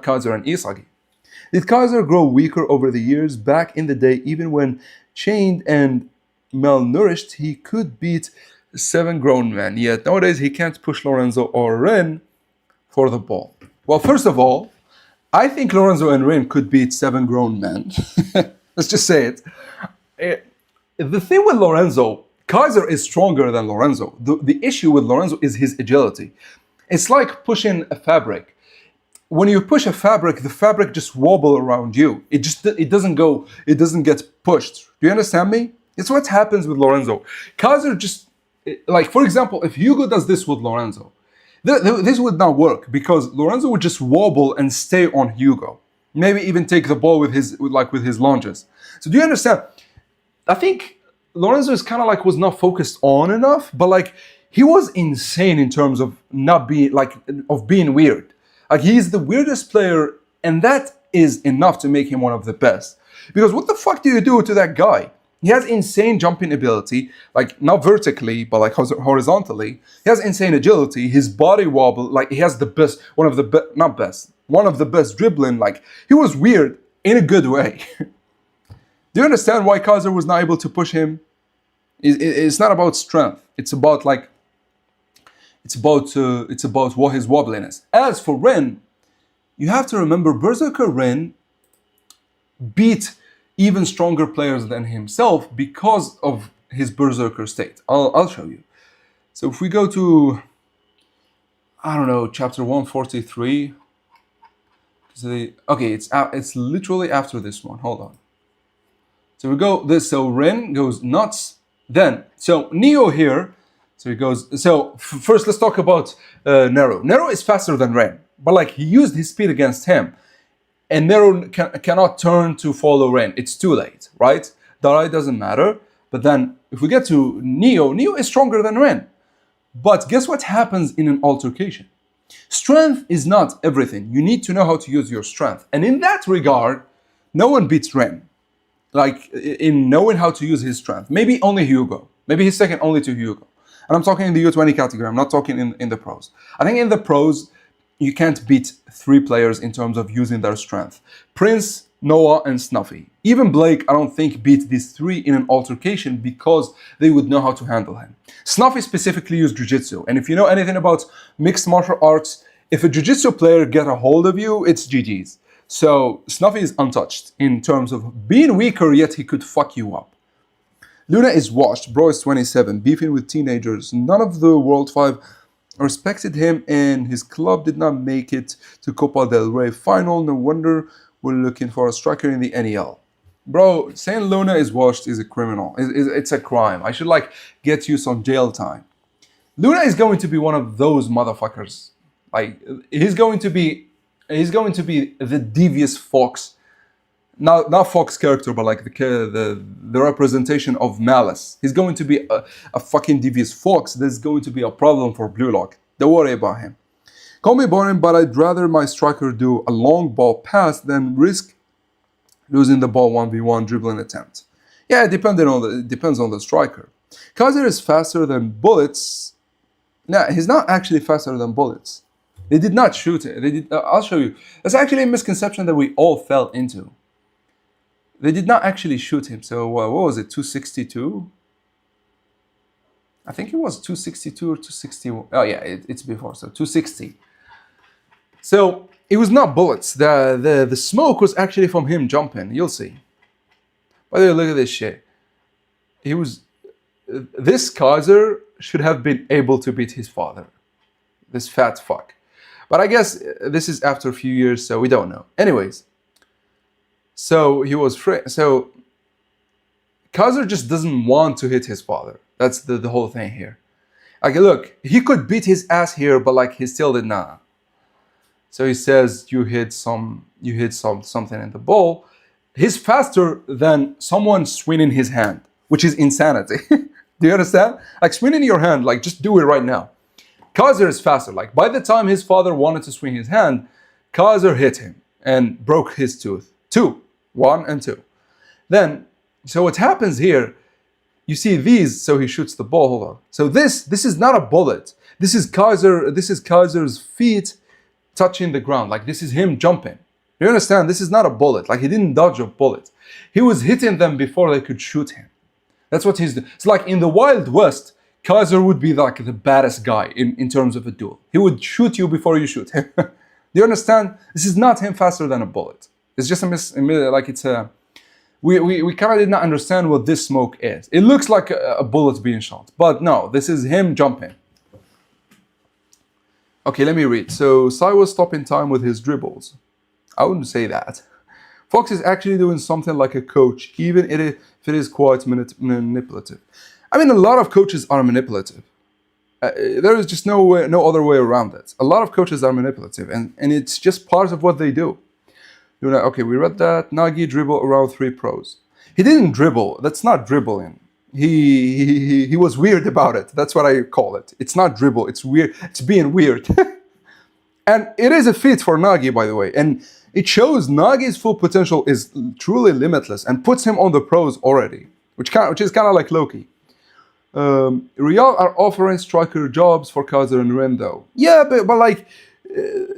Kaiser and Isagi. Did Kaiser grow weaker over the years? Back in the day, even when chained and malnourished, he could beat 7 grown men. Yet nowadays he can't push Lorenzo or Ren for the ball. Well, first of all, I think Lorenzo and Ren could beat 7 grown men. Let's just say it. The thing with Lorenzo, Kaiser is stronger than Lorenzo. The issue with Lorenzo is his agility. It's like pushing a fabric. When you push a fabric, the fabric just wobble around you. It doesn't get pushed. Do you understand me? It's what happens with Lorenzo. Kaiser just, like for example, if Hugo does this with Lorenzo, this would not work because Lorenzo would just wobble and stay on Hugo. Maybe even take the ball with his lunges. So do you understand? I think Lorenzo is kind of like was not focused on enough, but like he was insane in terms of not being being weird. Like he's the weirdest player, and that is enough to make him one of the best. Because what the fuck do you do to that guy? He has insane jumping ability, like not vertically, but like horizontally. He has insane agility. His body wobble, like he has the best, one of the best dribbling. Like he was weird in a good way. Do you understand why Kaiser was not able to push him? It's not about strength. It's about what his wobbliness. As for Ren, you have to remember Berserker Ren beat even stronger players than himself because of his Berserker state. I'll show you. So if we go to, I don't know, chapter 143. Okay, it's literally after this one. Hold on. So we go this. So Ren goes nuts. Then so Neo here. So he goes. So first, let's talk about Nero. Nero is faster than Ren, but like he used his speed against him. And Nero cannot turn to follow Ren. It's too late, right? Darai doesn't matter. But then if we get to Neo, Neo is stronger than Ren. But guess what happens in an altercation? Strength is not everything. You need to know how to use your strength. And in that regard, no one beats Ren. Like in knowing how to use his strength. Maybe only Hugo. Maybe he's second only to Hugo. And I'm talking in the U20 category. I'm not talking in the pros. I think in the pros, you can't beat 3 players in terms of using their strength. Prince, Noah, and Snuffy. Even Blake, I don't think, beat these 3 in an altercation because they would know how to handle him. Snuffy specifically used Jiu-Jitsu. And if you know anything about mixed martial arts, if a Jiu-Jitsu player get a hold of you, it's GG's. So Snuffy is untouched in terms of being weaker, yet he could fuck you up. Luna is washed. Bro is 27, beefing with teenagers. None of the World 5 respected him, and his club did not make it to Copa del Rey final. No wonder we're looking for a striker in the NEL. Bro, saying Luna is washed is a criminal. It's a crime. I should like get you some jail time. Luna is going to be one of those motherfuckers. Like he's going to be the devious fox. Not Fox character, but like the representation of malice. He's going to be a fucking devious fox. There's going to be a problem for Blue Lock. Don't worry about him. Call me boring, but I'd rather my striker do a long ball pass than risk losing the ball 1v1 dribbling attempt. Yeah, it depends on the striker. Kaiser is faster than bullets. No, he's not actually faster than bullets. They did not shoot it. I'll show you. That's actually a misconception that we all fell into. They did not actually shoot him. So what was it, 262? I think it was 262 or 261. Oh yeah, it's before, so 260. So it was not bullets. The smoke was actually from him jumping. You'll see. By the way, look at this shit. This Kaiser should have been able to beat his father. this fat fuck. But I guess this is after a few years, so we don't know. Anyways, so he was so Kaiser just doesn't want to hit his father. That's the whole thing here. Like, look, he could beat his ass here, but like he still did not. So he says, you hit something in the ball. He's faster than someone swinging his hand, which is insanity. Do you understand? Like, swinging your hand, like, just do it right now. Kaiser is faster. Like, by the time his father wanted to swing his hand, Kaiser hit him and broke his tooth. 1 and 2. Then, so what happens here, you see these, so he shoots the ball. Hold on. So this is not a bullet. This is Kaiser's feet touching the ground. Like, this is him jumping. You understand? This is not a bullet. Like, he didn't dodge a bullet. He was hitting them before they could shoot him. That's what he's doing. It's like in the Wild West, Kaiser would be like the baddest guy in terms of a duel. He would shoot you before you shoot him. Do you understand? This is not him faster than a bullet. It's just we kind of did not understand what this smoke is. It looks like a bullet being shot, but no, this is him jumping. Okay, let me read. So Sai was stopping time with his dribbles. I wouldn't say that. Fox is actually doing something like a coach, even if it is quite manipulative. I mean, a lot of coaches are manipulative. There is just no other way around it. A lot of coaches are manipulative, and it's just part of what they do. You know, okay, we read that. Nagy dribble around 3 pros. He didn't dribble. That's not dribbling. He was weird about it. That's what I call it. It's not dribble. It's weird. It's being weird. And it is a feat for Nagy, by the way. And it shows Nagy's full potential is truly limitless and puts him on the pros already, which is kind of like Loki. Real are offering striker jobs for Kaiser and Ren, though. Yeah, but like,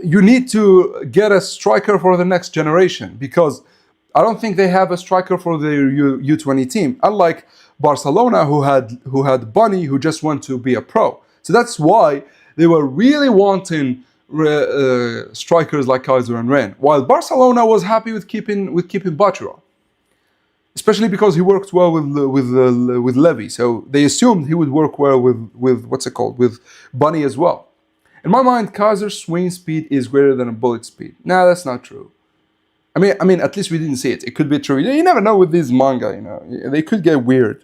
you need to get a striker for the next generation, because I don't think they have a striker for their U20 team. Unlike Barcelona, who had Bunny, who just went to be a pro. So that's why they were really wanting strikers like Kaiser and Ren, while Barcelona was happy with keeping Bachura, especially because he worked well with Levy. So they assumed he would work well with with Bunny as well. In my mind, Kaiser's swing speed is greater than a bullet speed. Nah, that's not true. I mean, at least we didn't see it. It could be true. You never know with these manga, you know. They could get weird.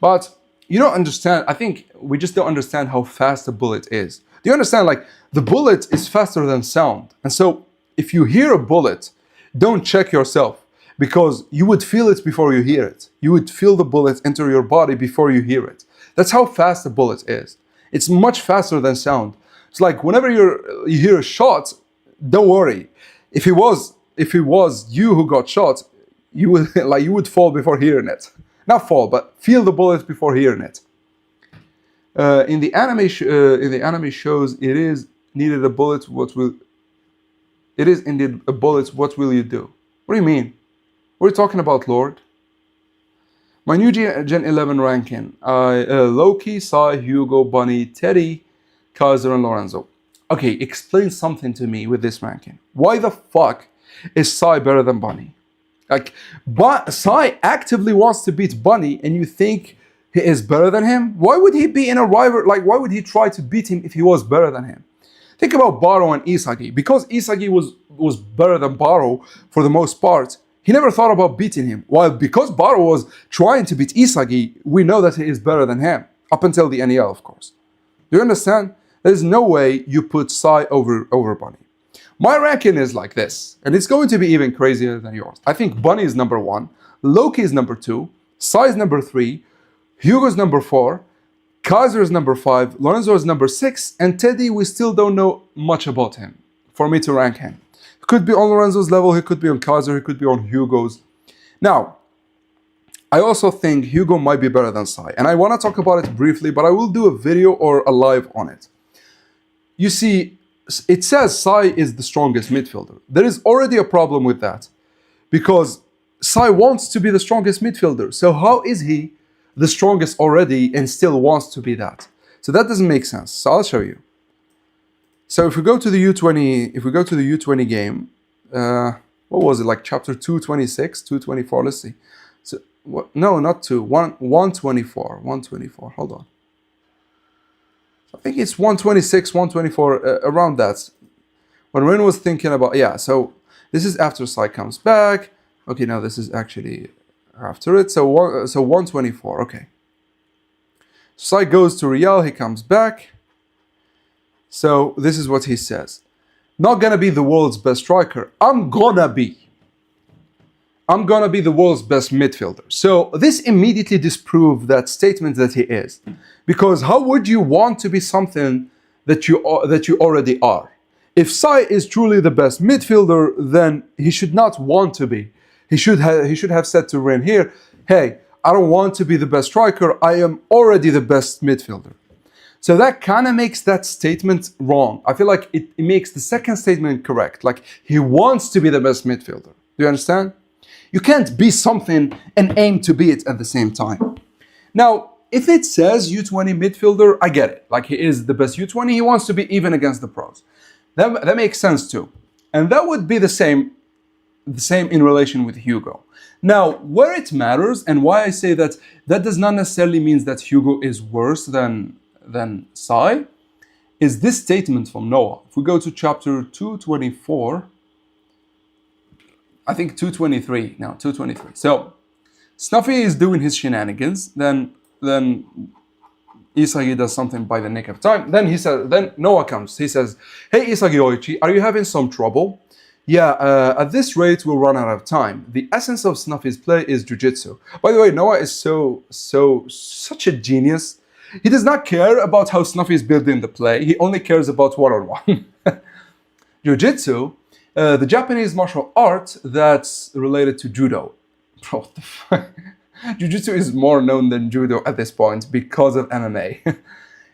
But you don't understand. I think we just don't understand how fast a bullet is. Do you understand? Like, the bullet is faster than sound. And so if you hear a bullet, don't check yourself, because you would feel it before you hear it. You would feel the bullet enter your body before you hear it. That's how fast a bullet is. It's much faster than sound. It's like whenever you hear a shot, don't worry. If it was you who got shot, you would fall before hearing it. Not fall, but feel the bullet before hearing it. In the anime shows, it is needed a bullet. It is indeed a bullet. What will you do? What do you mean? What are you talking about, Lord? My new Gen 11 ranking: Loki, Sai, Hugo, Bunny, Teddy, Kaiser, and Lorenzo. Okay, explain something to me with this ranking. Why the fuck is Sai better than Bunny? Like, Sai actively wants to beat Bunny, and you think he is better than him? Why would he be in a rival? Like, why would he try to beat him if he was better than him? Think about Baro and Isagi. Because Isagi was better than Baro for the most part, he never thought about beating him. While because Baro was trying to beat Isagi, we know that he is better than him. Up until the NEL, of course. Do you understand? There's no way you put Sai over Bunny. My ranking is like this, and it's going to be even crazier than yours. I think Bunny is number 1, Loki is number 2, Sai is number 3, Hugo is number 4, Kaiser is number 5, Lorenzo is number 6, and Teddy, we still don't know much about him for me to rank him. He could be on Lorenzo's level, he could be on Kaiser, he could be on Hugo's. Now, I also think Hugo might be better than Sai, and I want to talk about it briefly, but I will do a video or a live on it. You see, it says Sai is the strongest midfielder. There is already a problem with that, because Sai wants to be the strongest midfielder. So how is he the strongest already and still wants to be that? So that doesn't make sense. So I'll show you. So if we go to the U20, game, what was it, like chapter 226, 224? Let's see. So what? No, not 2. 124. 124. Hold on. I think it's 126, 124, around that. When Ren was thinking about, yeah, so this is after Sai comes back. Okay, now this is actually after it. So 124, okay. Sai goes to Real, he comes back. So this is what he says. Not gonna be the world's best striker. I'm gonna be the world's best midfielder. So this immediately disproved that statement that he is. Because how would you want to be something that you already are? If Sai is truly the best midfielder, then he should not want to be. He should have said to Ren here, hey, I don't want to be the best striker, I am already the best midfielder. So that kind of makes that statement wrong. I feel like it makes the second statement correct. Like, he wants to be the best midfielder. Do you understand? You can't be something and aim to be it at the same time. Now, if it says U20 midfielder, I get it. Like, he is the best U20, he wants to be even against the pros. That makes sense too. And that would be the same in relation with Hugo. Now, where it matters and why I say that does not necessarily mean that Hugo is worse than Sai, is this statement from Noah. If we go to chapter 224, I think 223, no, 223. So, Snuffy is doing his shenanigans, then Isagi does something by the nick of time. Then Noah comes. He says, hey Isagi Oichi, are you having some trouble? Yeah, at this rate we'll run out of time. The essence of Snuffy's play is jujitsu. By the way, Noah is such a genius. He does not care about how Snuffy is building the play. He only cares about one-on-one. Jiu-jitsu, the Japanese martial art that's related to judo. What the fuck? Jiu-jitsu is more known than judo at this point because of MMA,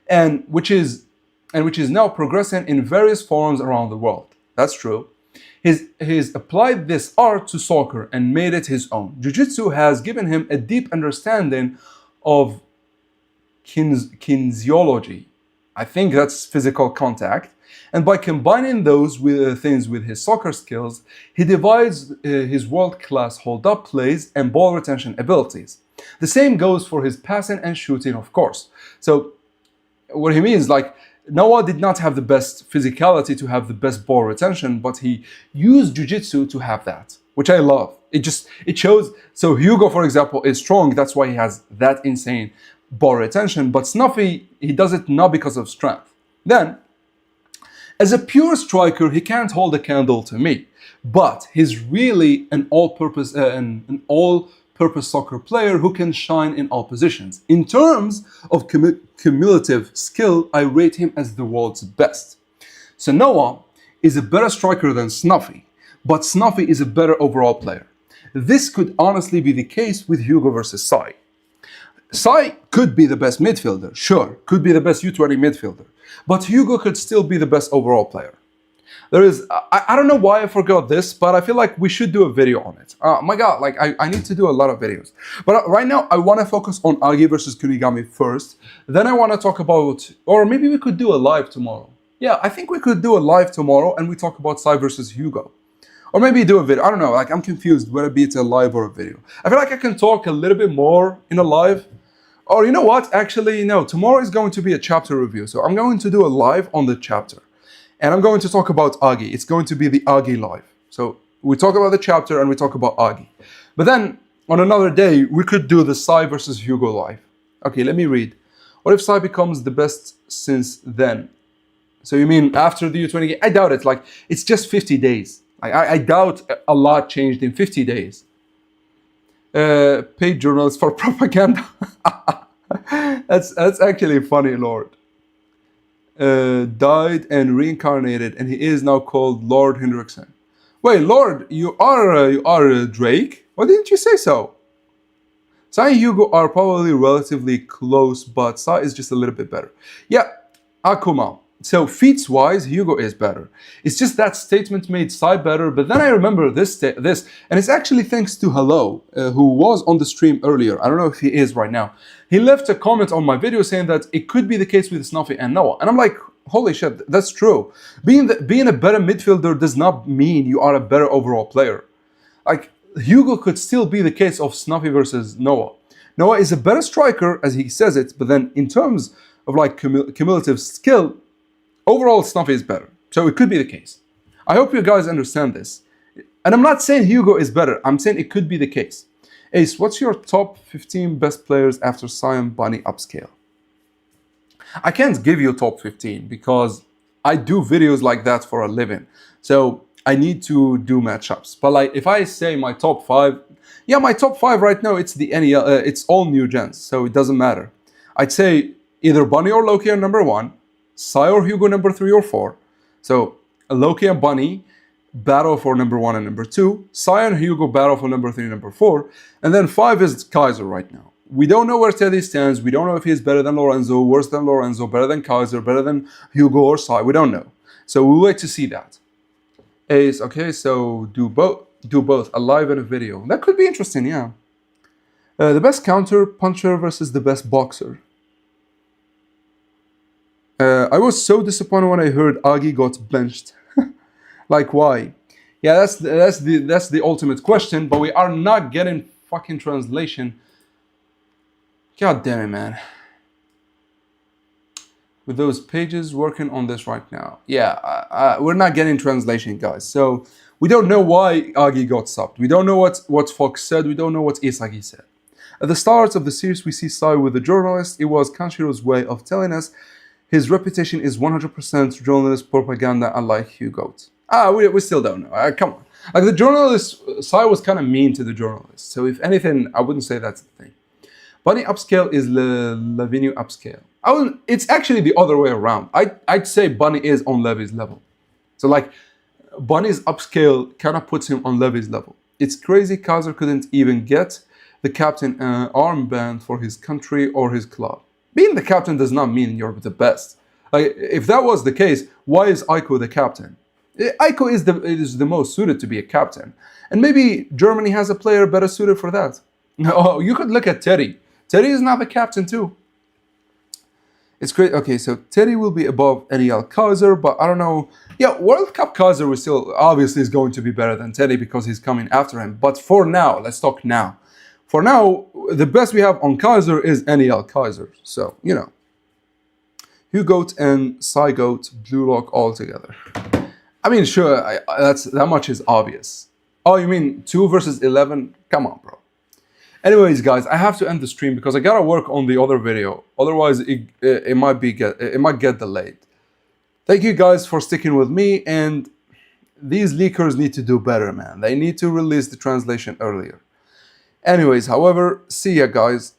and which is now progressing in various forms around the world. That's true. He's applied this art to soccer and made it his own. Jiu-jitsu has given him a deep understanding of kinesiology. I think that's physical contact. And by combining those things with his soccer skills, he divides his world-class hold-up plays and ball retention abilities. The same goes for his passing and shooting, of course. So what he means, like, Noah did not have the best physicality to have the best ball retention, but he used jiu-jitsu to have that, which I love. It shows. So Hugo, for example, is strong. That's why he has that insane ball retention. But Snuffy, he does it not because of strength. Then, as a pure striker, he can't hold a candle to me, but he's really an all-purpose soccer player who can shine in all positions. In terms of cumulative skill, I rate him as the world's best. So Noah is a better striker than Snuffy, but Snuffy is a better overall player. This could honestly be the case with Hugo versus Sai. Sai could be the best midfielder, sure, could be the best U20 midfielder, but Hugo could still be the best overall player. I don't know why I forgot this, but I feel like we should do a video on it. My God, like I need to do a lot of videos. But right now I want to focus on Agi versus Kunigami first. Then I want to talk about, or maybe we could do a live tomorrow. Yeah, I think we could do a live tomorrow and we talk about Sai versus Hugo. Or maybe do a video, I don't know, like I'm confused whether it's a live or a video. I feel like I can talk a little bit more in a live. Or you know what, actually no, tomorrow is going to be a chapter review. So I'm going to do a live on the chapter. And I'm going to talk about Agi. It's going to be the Agi live. So we talk about the chapter and we talk about Agi. But then on another day, we could do the Sai versus Hugo live. Okay, let me read. What if Sai becomes the best since then? So you mean after the U20 game? I doubt it. Like, it's just 50 days. I doubt a lot changed in 50 days. Paid journalists for propaganda. That's actually funny, Lord. Died and reincarnated, and he is now called Lord Hendrickson. Wait, Lord, you are Drake? Why didn't you say so? Sai and Hugo are probably relatively close, but Sai is just a little bit better. Yeah, Akuma. So feats-wise, Hugo is better. It's just that statement made Sai better, but then I remember this, and it's actually thanks to Hello, who was on the stream earlier. I don't know if he is right now. He left a comment on my video saying that it could be the case with Snuffy and Noah. And I'm like, holy shit, that's true. Being a better midfielder does not mean you are a better overall player. Like, Hugo could still be the case of Snuffy versus Noah. Noah is a better striker, as he says it, but then in terms of like cumulative skill, overall Snuffy is better. So it could be the case. I hope you guys understand this. And I'm not saying Hugo is better. I'm saying it could be the case. Ace, what's your top 15 best players after Sion Bunny upscale? I can't give you top 15 because I do videos like that for a living. So I need to do matchups. But like if I say my top 5, yeah, my top 5 right now, it's the NEL, it's all new gens, so it doesn't matter. I'd say either Bunny or Loki are number 1, Sai or Hugo number 3 or 4. So Loki and Bunny battle for number 1 and number 2. Sai and Hugo battle for number 3 and number 4. And then 5 is Kaiser right now. We don't know where Teddy stands. We don't know if he's better than Lorenzo, worse than Lorenzo, better than Kaiser, better than Hugo or Sai. We don't know. So we'll wait to see that. Ace, okay, so do both, a live and a video. That could be interesting, yeah. The best counter puncher versus the best boxer. I was so disappointed when I heard Agi got benched. Like, why? Yeah, that's the ultimate question, but we are not getting fucking translation. God damn it, man. With those pages working on this right now. Yeah, we're not getting translation, guys. So we don't know why Agi got subbed. We don't know what Fox said. We don't know what Isagi said. At the start of the series, we see Sai with the journalist. It was Kanshiro's way of telling us his reputation is 100% journalist propaganda, unlike Hugo. We still don't know. Come on. Like the journalist, Sai was kind of mean to the journalist. So if anything, I wouldn't say that's the thing. Bunny upscale is Lavinio upscale. It's actually the other way around. I'd say Bunny is on Levy's level. So like, Bunny's upscale kind of puts him on Levy's level. It's crazy Kaiser couldn't even get the captain armband for his country or his club. Being the captain does not mean you're the best. Like, if that was the case, why is Aiko the captain? Aiko is the most suited to be a captain. And maybe Germany has a player better suited for that. Oh, you could look at Teddy. Teddy is now the captain too. It's great. Okay, so Teddy will be above NEL Kaiser, but I don't know. Yeah, World Cup Kaiser was still obviously is going to be better than Teddy because he's coming after him. But for now, let's talk now. For now, the best we have on Kaiser is NEL Kaiser. So, you know. Hugo and Cygoat, Blue Lock all together. I mean, sure, that much is obvious. Oh, you mean 2 versus 11? Come on, bro. Anyways, guys, I have to end the stream because I gotta work on the other video. Otherwise, it might get delayed. Thank you guys for sticking with me, and these leakers need to do better, man. They need to release the translation earlier. Anyways, however, see ya, guys.